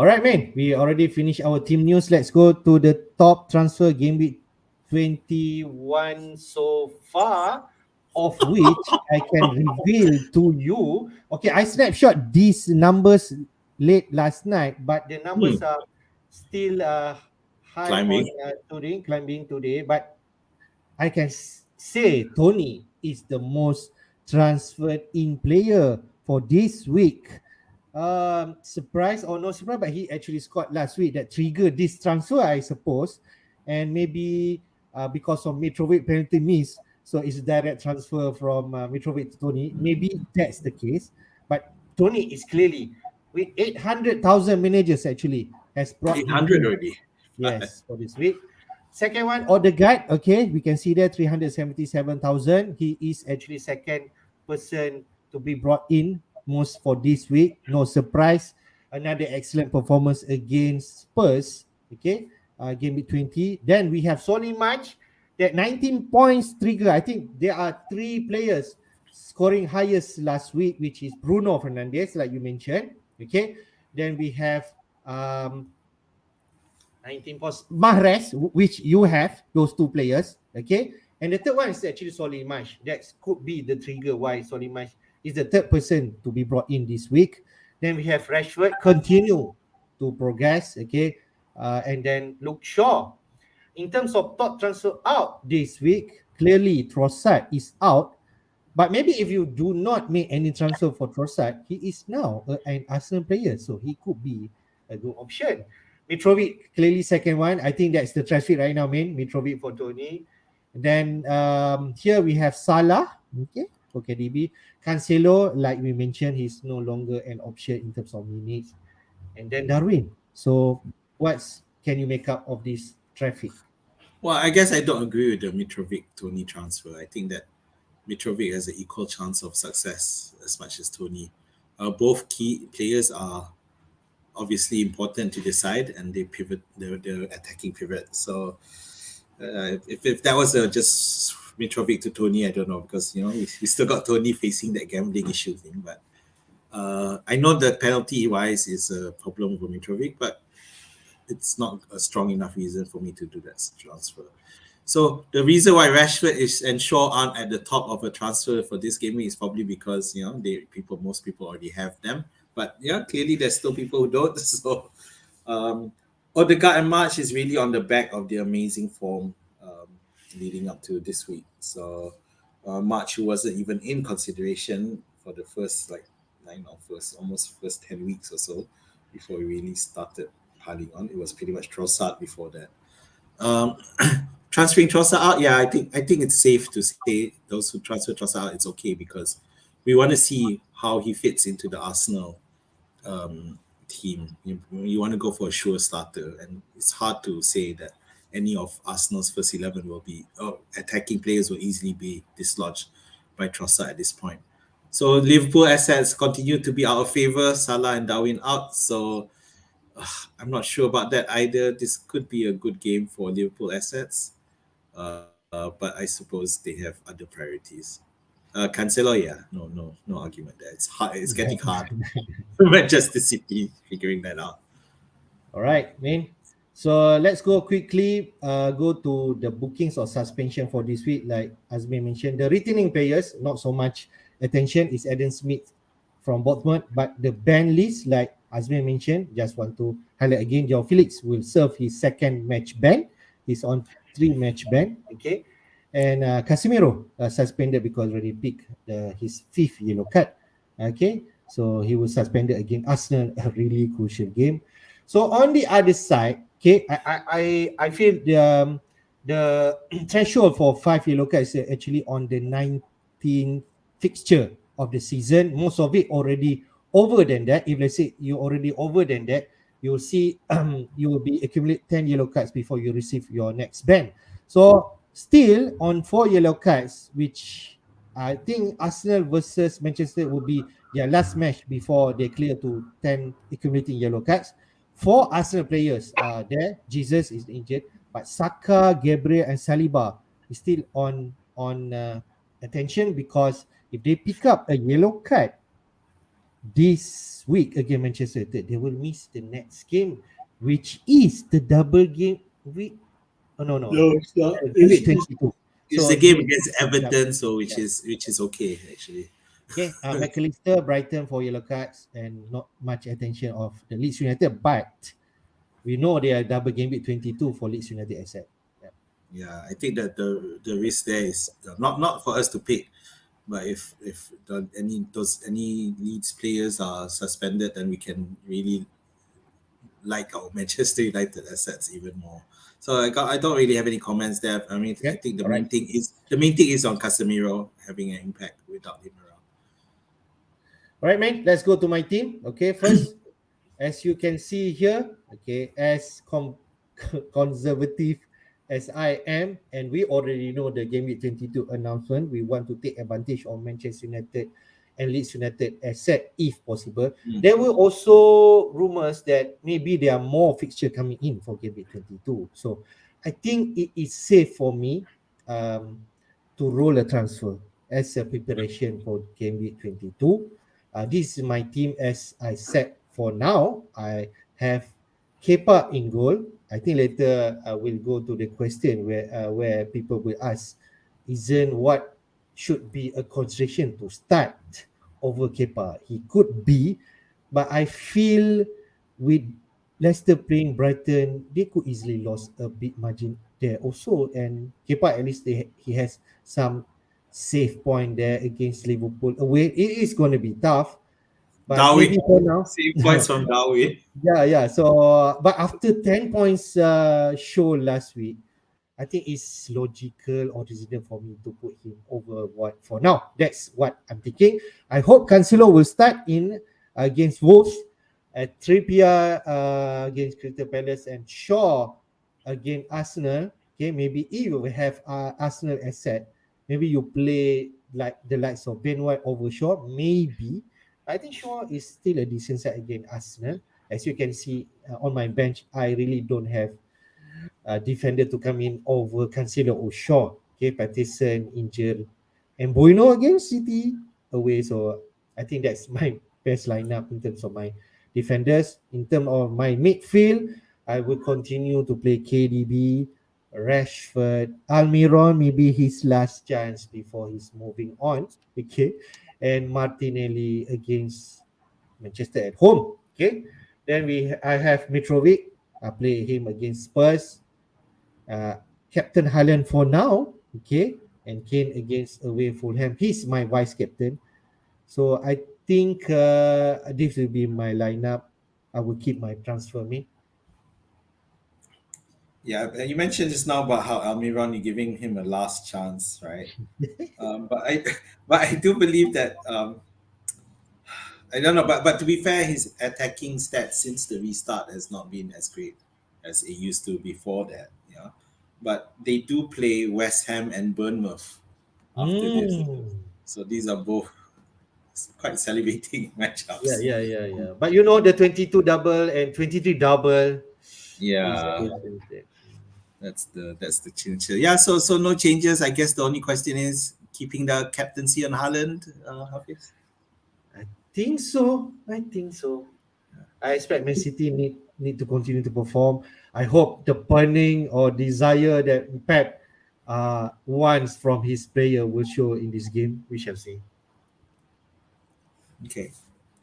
All right, man. We already finished our team news. Let's go to the top transfer game week 21 so far, of which I can reveal to you. Okay, I snapshot these numbers late last night, but the numbers Hmm. are still high on Climbing. today, climbing today. But I can say Tony is the most transferred in player for this week. Surprise or no surprise, but he actually scored last week that triggered this transfer, I suppose, and maybe because of Mitrovic penalty miss, so it's direct transfer from Mitrovic to Tony. Maybe that's the case, but Tony is clearly with 800,000 managers actually has brought him 800 in. already. Yes, for this week. Second one, Odegaard. Okay, we can see there 377,000. He is actually second person to be brought in most for this week. No surprise. Another excellent performance against Spurs. Okay, game week 20. Then we have Sonny March. That 19 points trigger. I think there are three players scoring highest last week, which is Bruno Fernandes, like you mentioned. Okay, then we have um, 19 points. Mahrez, which you have, those two players. Okay. And the third one is actually Solimash. That could be the trigger why Solimash is the third person to be brought in this week. Then we have Rashford continue to progress. Okay. And then Luke Shaw. In terms of top transfer out this week, clearly Trossard is out. But maybe if you do not make any transfer for Trossard, he is now an Arsenal player, so he could be a good option. Mitrovic clearly second one. I think that's the traffic right now, man. Mitrovic for Tony. Then here we have Salah, okay, for KDB. Cancelo, like we mentioned, he's no longer an option in terms of minutes. And then Darwin. So what's can you make up of this traffic? Well, I guess I don't agree with the Mitrovic Tony transfer. I think that Mitrovic has an equal chance of success as much as Tony. Both key players are obviously important to the side, and they pivot the attacking pivot. So if that was just Mitrovic to Tony, I don't know, because we still got Tony facing that gambling issue thing. But I know that penalty wise is a problem for Mitrovic, but it's not a strong enough reason for me to do that transfer. So the reason why Rashford is and Shaw aren't at the top of a transfer for this game is probably because most people already have them. But yeah, clearly there's still people who don't. So Odegaard and March is really on the back of the amazing form leading up to this week. So March, who wasn't even in consideration for the first first 10 weeks or so before we really started piling on. It was pretty much Trossard before that. Um, Transferring Trossard out, yeah, I think it's safe to say those who transfer Trossard out, it's okay because we want to see how he fits into the Arsenal team. You want to go for a sure starter, and it's hard to say that any of Arsenal's first 11 will be attacking players will easily be dislodged by Trossard at this point. So Liverpool assets continue to be out of favor. Salah and Darwin out, so I'm not sure about that either. This could be a good game for Liverpool assets, but I suppose they have other priorities. Cancelo, yeah, no argument there. It's hard. It's getting hard. Manchester City figuring that out. All right, man. So let's go quickly go to the bookings or suspension for this week. Like Azmi mentioned, the returning players, not so much attention is Adam Smith from Bournemouth, but the ban list, like Azmi mentioned, just want to highlight again, Joao Felix will serve his second match ban. He's on 3-match ban, okay? And Casemiro suspended because already picked his 5th yellow card, okay? So he was suspended against Arsenal, a really crucial game. So on the other side, okay, I feel the threshold for 5 yellow cards is actually on the 19th fixture of the season. Most of it already over than that. If let's say you already over than that, you'll see you will be accumulate 10 yellow cards before you receive your next ban. So still on 4 yellow cards, which I think Arsenal versus Manchester will be their last match before they clear to 10 accumulating yellow cards. 4 Arsenal players are there. Jesus is injured, but Saka, Gabriel, and Saliba is still on attention because if they pick up a yellow card, this week against Manchester United, they will miss the next game, which is the double game week. Oh no, no, No, it's not. game week 22. It's So the game they, against yeah, Everton, so yeah. which is okay actually. Okay, McAllister, Brighton for yellow cards and not much attention of the Leeds United, but we know they are double game week 22 for Leeds United asset. Yeah. Yeah, I think that the risk there is not for us to pick, but if any Leeds players are suspended, then we can really like our Manchester United assets even more. So I don't really have any comments there. I mean, I Okay. think All right. the main thing is on Casemiro having an impact without him around. All right, man. Let's go to my team. Okay, first, as you can see here, okay, as conservative as I am, and we already know the game week 22 announcement, we want to take advantage of Manchester United and Leeds United asset if possible. Mm. There were also rumors that maybe there are more fixture coming in for game week 22. So I think it is safe for me to roll a transfer as a preparation for game week 22. This is my team as I said for now. I have Kepa in goal. I think later I will go to the question where people will ask, isn't what should be a consideration to start over Kepa? He could be, but I feel with Leicester playing Brighton, they could easily lose a big margin there also. And Kepa, at least he has some safe point there against Liverpool away. It is going to be tough, but Darwin, maybe for now, save points from Darwin. yeah, yeah. So, but after 10 points show last week, I think it's logical or reasonable for me to put him over what for now. That's what I'm thinking. I hope Cancelo will start in against Wolves, at Trippier against Crystal Palace, and Shaw against Arsenal. Okay, maybe if you have Arsenal asset, maybe you play like the likes of Ben White over Shaw. Maybe I think Shaw is still a decent side against Arsenal. As you can see on my bench, I really don't have defender to come in over Cancelo or Shaw. Okay, Patterson injured, and Bueno against City away. So I think that's my best lineup in terms of my defenders. In terms of my midfield, I will continue to play KDB, Rashford, Almiron, maybe his last chance before he's moving on. Okay, and Martinelli against Manchester at home. Okay, then I have Mitrovic. I play him against Spurs. uh, Captain Haaland for now, okay, and Kane against away Fulham. He's my vice captain, so I think this will be my lineup. I will keep my transfer me. Yeah, you mentioned just now about how Almiron, you're giving him a last chance, right? But I but I do believe that I don't know, but to be fair, his attacking stats since the restart has not been as great as it used to before that. Yeah, but they do play West Ham and Bournemouth after this, Mm. so these are both quite salivating Yeah, matchups. yeah, yeah, yeah. But you know the 22 double and 23 double is Yeah, always there. that's the change. Yeah, so no changes. I guess the only question is keeping the captaincy on Haaland, Hafiz. I think so. I think so. I expect Man City need to continue to perform. I hope the burning or desire that Pep wants from his player will show in this game. We shall see. Okay.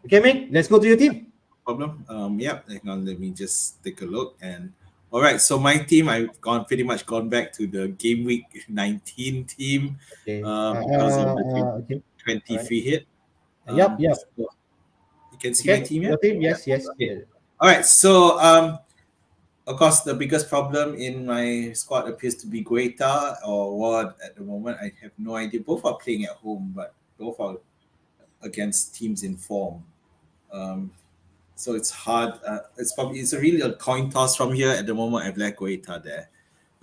Okay, mate. Let's go to your team. Problem. Yeah, hang on, let me just take a look. And all right, so my team, I've gone pretty much gone back to the game week 19 team Okay. because of the Okay. All right. 23 hit. Yep. Yep. So you can see my Okay. team here. Your team. Yeah. Yes. Yes. Okay. Yeah. All right. So of course, the biggest problem in my squad appears to be Guaita or Ward at the moment. I have no idea. Both are playing at home, but both are against teams in form. Um, So it's hard. It's a really a coin toss from here at the moment. I've left Guaita there.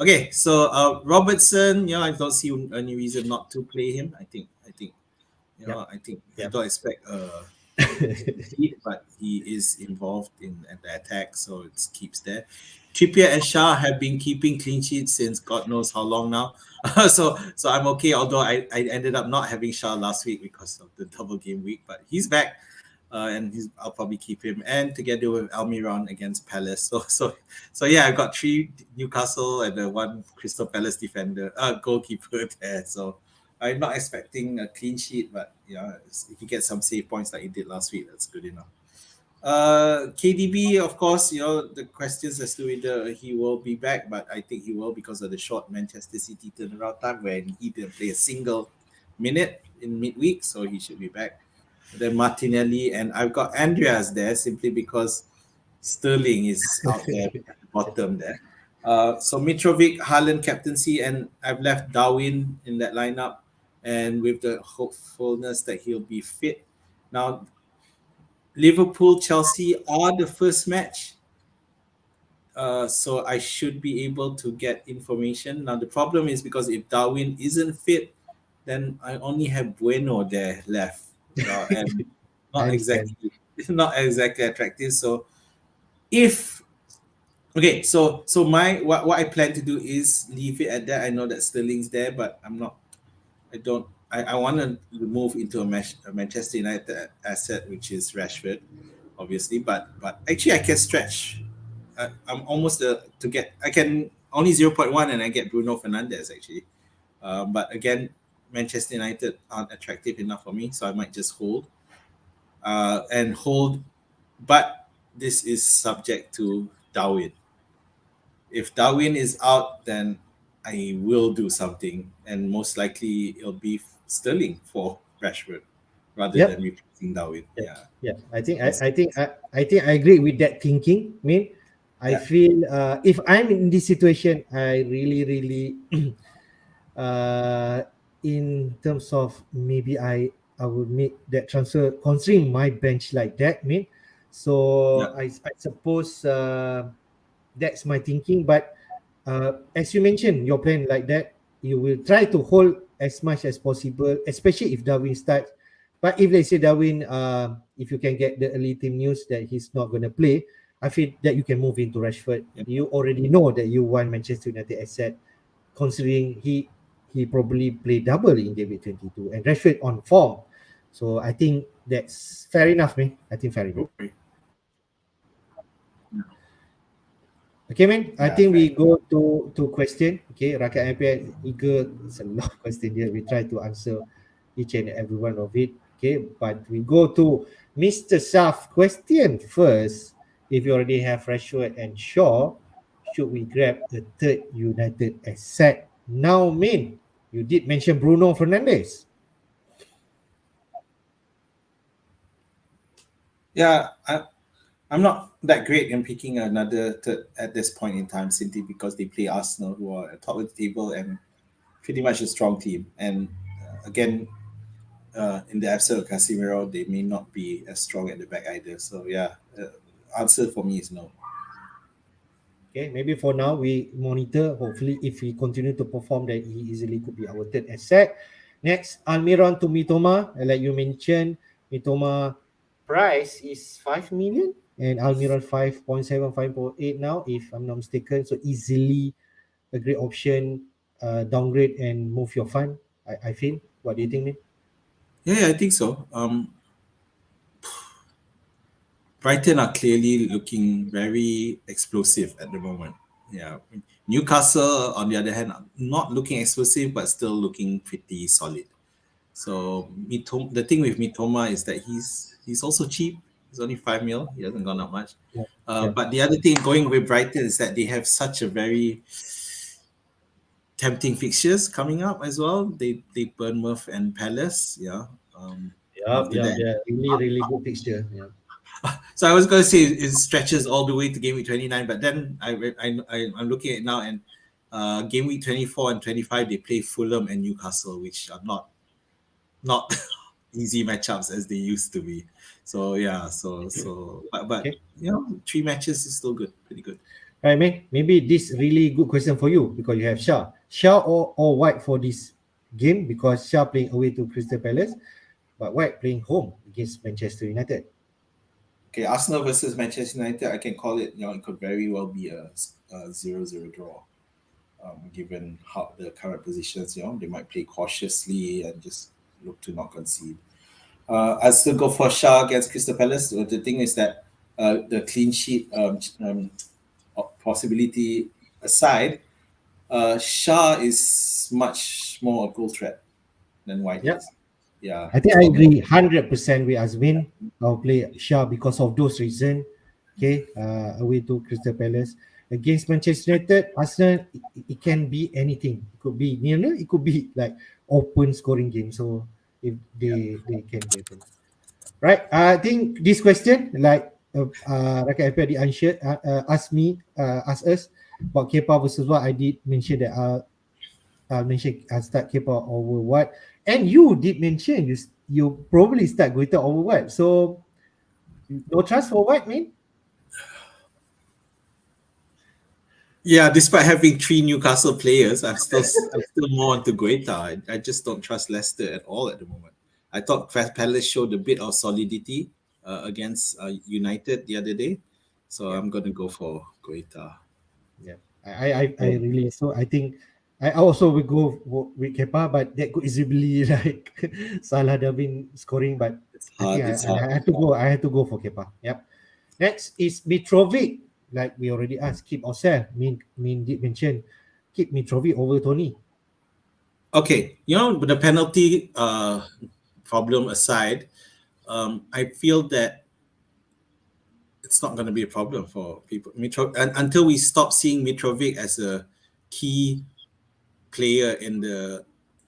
Okay, so Robertson, I don't see any reason not to play him. Yep. I think I Yep. don't expect clean sheet, but he is involved in the attack, so it keeps there. Trippier and Shah have been keeping clean sheets since God knows how long now. So I'm okay. Although I ended up not having Shah last week because of the double game week, but he's back. I'll probably keep him, and together with Almiron against Palace. So yeah, I've got three Newcastle and one Crystal Palace defender, goalkeeper there. So I'm not expecting a clean sheet, but yeah, if he gets some save points like he did last week, that's good enough. KDB, of course, the questions as to whether he will be back, but I think he will because of the short Manchester City turnaround time when he didn't play a single minute in midweek, so he should be back. Then Martinelli, and I've got Andreas there simply because Sterling is out there at the bottom there. So Mitrovic, Haaland captaincy, and I've left Darwin in that lineup, and with the hopefulness that he'll be fit. Now, Liverpool, Chelsea are the first match. So I should be able to get information. Now the problem is because if Darwin isn't fit, then I only have Bueno there left, and I not understand. exactly not exactly attractive. So if okay, so my what I plan to do is leave it at that. I know that Sterling's there, but I'm not. I don't. I want to move into a Manchester United asset, which is Rashford, obviously. But actually, I can stretch. I'm almost to get. I can only 0.1, and I get Bruno Fernandes actually. But again, Manchester United aren't attractive enough for me, so I might just hold. And hold, but this is subject to Darwin. If Darwin is out, then I will do something, and most likely it'll be Sterling for Rashford rather than Yep. replacing Darwin. Yeah, Yeah, yeah. I think we'll I, see. I think I think I agree with that thinking. I mean, I Yeah, feel if I'm in this situation, I really uh in terms of maybe I would make that transfer considering my bench like that. yeah, So I suppose that's my thinking. But as you mentioned, your plan like that, you will try to hold as much as possible, especially if Darwin starts. But if they say Darwin, if you can get the early team news that he's not going to play, I feel that you can move into Rashford. yeah. You already know that you want Manchester United asset, considering he probably played double in Game Week 22 and Rashford on form. So I think that's fair enough, man. I think fair enough. Okay. Okay, man. I Yeah, think fair. we go to question. Okay, Rakyat MPL eager. It's a lot of question here. We try to answer each and every one of it. Okay, but we go to Mr. Saf question first. If you already have Rashford and Shaw, should we grab a third United asset? Now, Min, you did mention Bruno Fernandes. Yeah, I'm not that great in picking another third at this point in time, simply because they play Arsenal, who are at top of the table and pretty much a strong team. And again, in the absence of Casemiro, they may not be as strong at the back either. So yeah, answer for me is no. Okay, maybe for now we monitor. Hopefully, if he continue to perform, then he easily could be our third asset. Next, Almiron to Mitoma. Like you mentioned, Mitoma price is 5 million and Almiron 5.7, 5.8 now, if I'm not mistaken. So easily a great option. Downgrade and move your fund. I feel. What do you think, man? Yeah, I think so. Brighton are clearly looking very explosive at the moment. Yeah. Newcastle, on the other hand, are not looking explosive, but still looking pretty solid. So the thing with Mitoma is that he's also cheap. He's only 5 mil. He hasn't gone up much. Yeah, yeah, But the other thing going with Brighton is that they have such a very tempting fixtures coming up as well. They Bournemouth and Palace. Yeah. yeah, After yeah. that, They're really good fixture. Yeah. so I was going to say it stretches all the way to game week 29, but then I'm looking at it now, and game week 24 and 25 they play Fulham and Newcastle, which are not easy matchups as they used to be. So yeah, but Okay. three matches is still good, pretty good. Right, man. Maybe this really good question for you because you have Shah. Shah or White for this game because Shah playing away to Crystal Palace, but White playing home against Manchester United. Okay, Arsenal versus Manchester United, I can call it. It could very well be a 0-0 draw. Given how the current positions, they might play cautiously and just look to not concede. I still go for Shah against Crystal Palace. The thing is that the clean sheet possibility aside, Shah is much more a goal threat than White Yep. is. Yeah, I think he's I got more. agree 100% with Azmin. I'll play Shah because of those reasons. Okay, away to Crystal Palace against Manchester United. Arsenal, it can be anything. It could be near, it could be like open scoring game. So if they can get it. Right. I think this question, like Rakan FPL did answer, ask us about Kepa versus what I did mention that I'll mention I'll start Kepa over what, and you did mention you probably start Guita over what. So no trust for what, man? Yeah, despite having three Newcastle players, I'm still more into Guaita. I just don't trust Leicester at all at the moment. I thought Palace showed a bit of solidity against United the other day, so Yeah, I'm gonna go for Guaita. yeah. I really so I think I also will go with Kepa, but that could easily like Salah Darwin scoring, but It's I think hard. It's hard. I had to go. I had to go for Kepa. Yep. Next is Mitrovic. Like we already asked, keep or sell. Mean did mention keep Mitrovic over Tony. Okay, the penalty problem aside, I feel that it's not going to be a problem for people. And until we stop seeing Mitrovic as a key player in the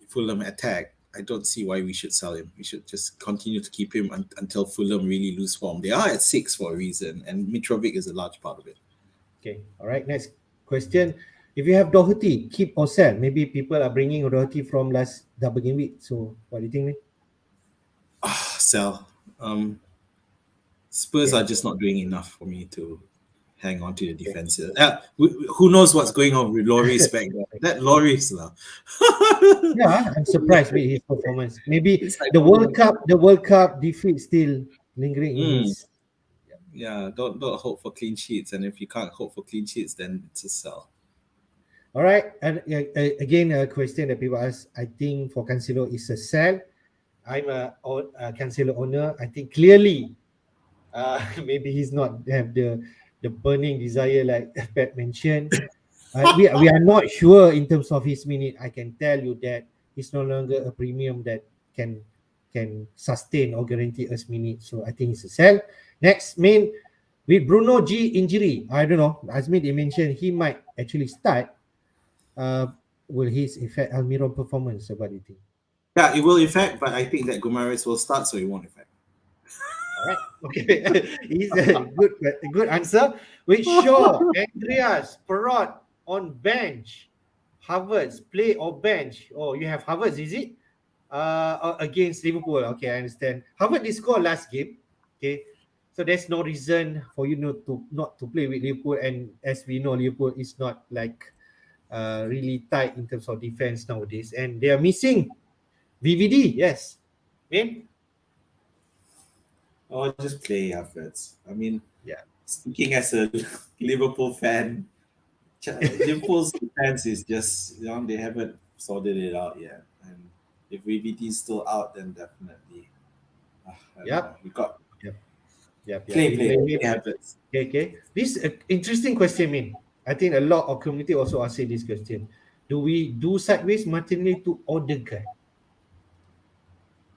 Fulham attack, I don't see why we should sell him. We should just continue to keep him until Fulham really lose form. They are at 6 for a reason, and Mitrovic is a large part of it. Okay. All right. Next question. If you have Doherty, keep or sell. Maybe people are bringing Doherty from last double game week. So what do you think, man? Sell. Spurs Okay. are just not doing enough for me to hang on to the Okay. defensive. Who knows what's going on with Lloris back there? That Lloris lah. Yeah, I'm surprised with his performance. Maybe It's like, the World Cup defeat still lingering in mm, his. yeah. Don't hope for clean sheets, and if you can't hope for clean sheets, then it's a sell. All right, and again, a question that people ask. I think for Cancelo is a sell. I'm a Cancelo owner. I think clearly, maybe he's not have the burning desire like Pat mentioned. We are not sure in terms of his minute. I can tell you that he's no longer a premium that can can sustain or guarantee us minutes. So I think it's a sell. Next, main with Bruno G injury. I don't know. Azmi they mentioned he might actually start. Uh, will his affect Almiron performance? So what do you think? Yeah, it will affect, but I think that Gomares will start, so it won't affect. All right. Okay. He's a good answer. With Shaw, Andreas, Perot on bench. Havertz, play or bench. Oh, you have Havertz, is it? Against Liverpool. Okay, I understand. Havertz did score last game. Okay. So there's no reason for you not to play with Liverpool. And as we know, Liverpool is not like really tight in terms of defense nowadays. And they are missing VVD. Yes. Man. Or just play Havertz. I mean, Yeah. speaking as a Liverpool fan, Liverpool's defense is just they haven't sorted it out yet. And if VVT is still out, then definitely, I don't know. Yep. We got Yep. Yep. Yep. play We play blame him. play Havertz. Okay. Okay. This interesting question, Min. I think a lot of community also asking this question. Do we do sideways Martinelli to Odegaard?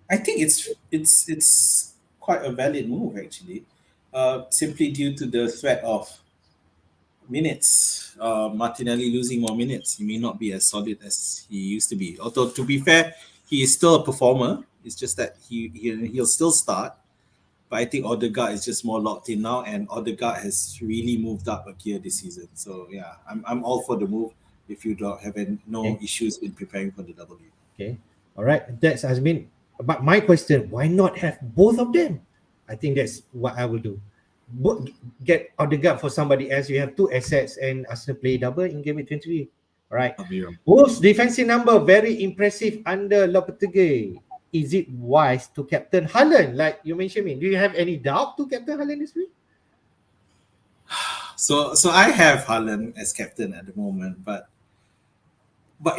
I think it's quite a valid move actually, simply due to the threat of minutes. Martinelli losing more minutes, he may not be as solid as he used to be. Although to be fair, he is still a performer. It's just that he'll still start. But I think Odegaard is just more locked in now, and Odegaard has really moved up a gear this season. So yeah, I'm all for the move. If you don't have no Okay. issues in preparing for the W. Okay. All right. That's has been. But my question: why not have both of them? I think that's what I will do. Get Odegaard for somebody else. You have two assets, and Arsenal play double in game week 23. All right. Almiron. Wolves defensive number very impressive under Lopetegui. Is it wise to captain Haaland? Like you mentioned, me. Do you have any doubt to captain Haaland this week? So I have Haaland as captain at the moment, but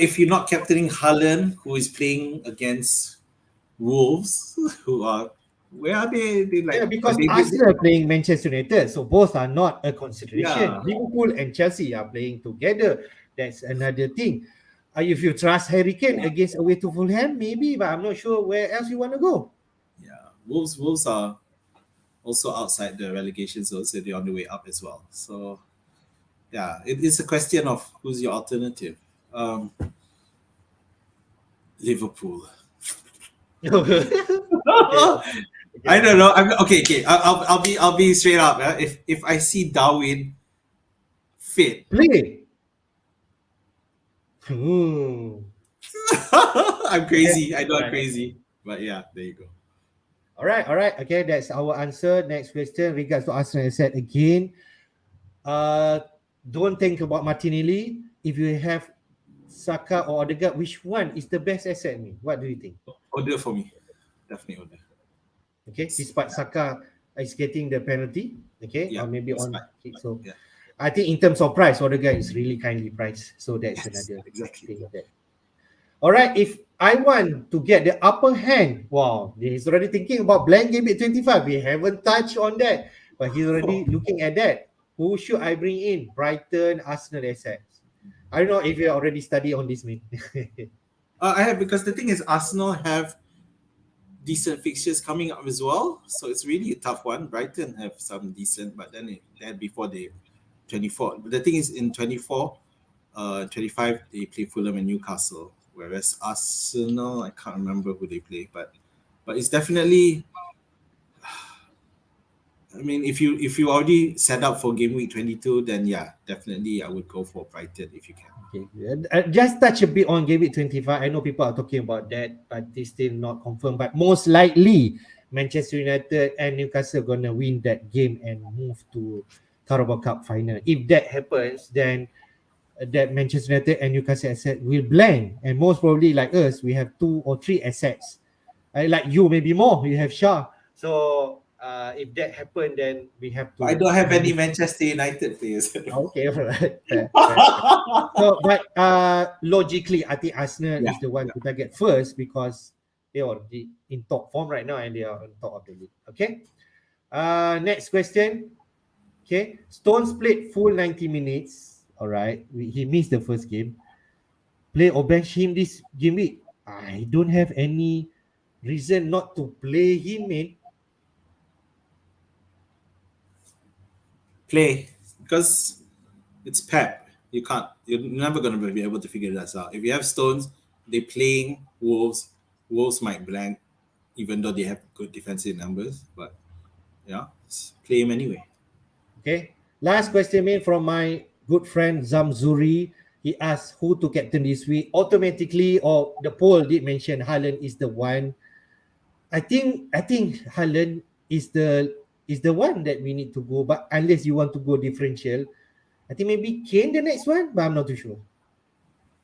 if you're not captaining Haaland, who is playing against Wolves, who are where are they? They Yeah, like because they Arsenal are playing Manchester United, so both are not a consideration. yeah. Liverpool and Chelsea are playing together. That's another thing. If you trust Harry Kane against away to Fulham, maybe, but I'm not sure where else you want to go. Yeah, Wolves are also outside the relegation zone, so they're on the way up as well. So yeah, it's a question of who's your alternative. Um, Liverpool. Okay, okay, I don't okay. know. Okay. I'll be straight up. If I see Darwin fit, Play. Hmm. I'm Okay. crazy. I know All I'm right. crazy, but yeah, there you go. All right. Okay, that's our answer. Next question, regards to Arsenal asset again. Uh, don't think about Martinelli. If you have Saka or Odegaard, which one is the best asset? Me, what do you think? Order for me, definitely order. Okay, despite Saka is getting the penalty, okay, Yeah, or maybe it's on fine. kick. So Yeah, I think in terms of price, Odegaard is really kindly priced. So that's yes, another exactly. thing that. All right, if I want to get the upper hand, wow, he's already thinking about blank game at 25. We haven't touched on that, but he's already looking at that. Who should I bring in? Brighton, Arsenal assets. I don't know if you already studied on this, man. I have because the thing is, Arsenal have decent fixtures coming up as well, so it's really a tough one. Brighton have some decent, but then before they 24. But the thing is, in 24, 25 they play Fulham and Newcastle, whereas Arsenal I can't remember who they play, but it's definitely. I mean, if you already set up for game week 22, then yeah, definitely I would go for Brighton if you can. Okay, just touch a bit on Game Week 25. I know people are talking about that, but it's still not confirmed. But most likely, Manchester United and Newcastle are gonna win that game and move to Carabao Cup final. If that happens, then that Manchester United and Newcastle asset will blend, and most probably, like us, we have two or three assets. Like you, maybe more. You have Shah. So if that happen, then we have But I to don't have any maybe. Manchester United players. Okay, all right. Fair. So, but logically, I think Arsenal Yeah, is the one yeah. to target first because they are already in top form right now and they are on top of the league. Okay. Next question. Okay. Stones played full 90 minutes. All right. He missed the first game. Play or bench him this game week. I don't have any reason not to play him, man. Play because it's Pep. You can't. You're never going to be able to figure that out. If you have Stones, they playing Wolves. Wolves might blank, even though they have good defensive numbers. But yeah, play him anyway. Okay. Last question, man, from my good friend Zamzuri. He asked who to captain this week. Automatically, or the poll did mention Haaland is the one. I think Haaland is the one that we need to go. But unless you want to go differential, I think maybe Kane the next one, but I'm not too sure.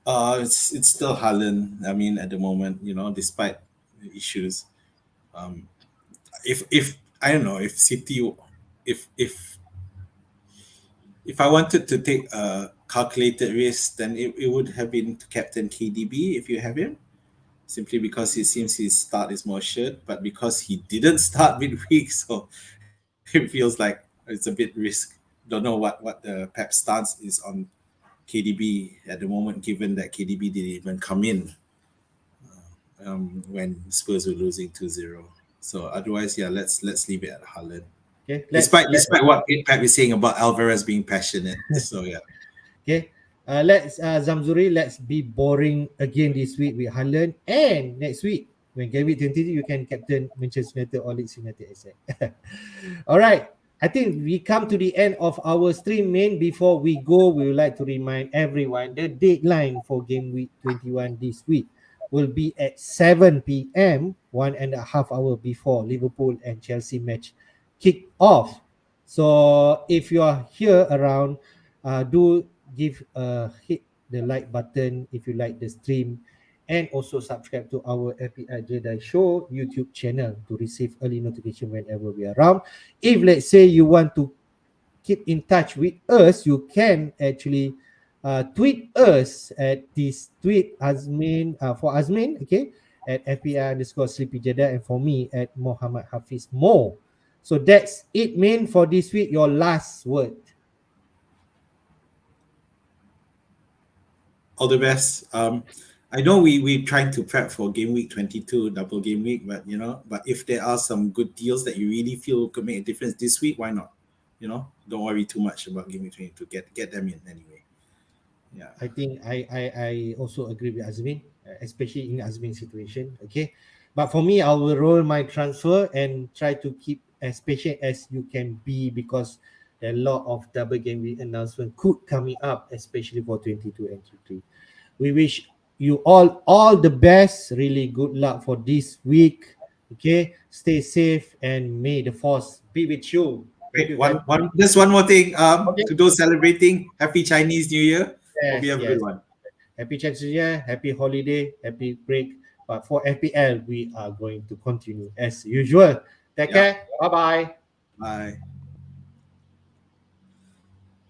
It's still Haaland. I mean, at the moment, despite the issues, um, if I don't know if City, if if I wanted to take a calculated risk, then it would have been to captain KDB if you have him, simply because it seems his start is more assured. But because he didn't start midweek, so it feels like it's a bit risk. Don't know what the Pep stance is on KDB at the moment, given that KDB didn't even come in when Spurs were losing 2-0. So otherwise, yeah, let's leave it at Haaland. Okay, Despite what Pep is saying about Alvarez being passionate. So yeah. okay. Let's Zamzuri, let's be boring again this week with Haaland, and next week when Game Week 20 you can captain Manchester United or Leeds United asset. All right. I think we come to the end of our stream, main. Before we go, we would like to remind everyone the deadline for Game Week 21 this week will be at 7 p.m., 1.5 hours before Liverpool and Chelsea match kick off. So if you are here around, do give hit the like button if you like the stream, and also subscribe to our FPL Jedi Show YouTube channel to receive early notification whenever we are around. If let's say you want to keep in touch with us, you can actually tweet us at this tweet Azmin for Azmin, okay, at FPL_Sleepy Jedi, and for me at Muhammad Hafiz Mo. So that's it, man, for this week. Your last word. All the best. I know we trying to prep for game week 22 double game week, but but if there are some good deals that you really feel could make a difference this week, why not? Don't worry too much about game week 22. Get them in anyway. Yeah. I think I also agree with Azmin, especially in Azmin's situation. Okay, but for me, I will roll my transfer and try to keep as patient as you can be, because there are a lot of double game week announcement could coming up, especially for 22 and 23. We wish you all the best. Really good luck for this week. Okay, stay safe and may the force be with you. Thank Wait, you, guys. just one more thing. Okay. To those celebrating, Happy Chinese New Year. Hope you Yes, have a good yes. one. Happy Chinese New Year, happy holiday, happy break. But for FPL, we are going to continue as usual. Take Yeah. care. Bye bye. Bye.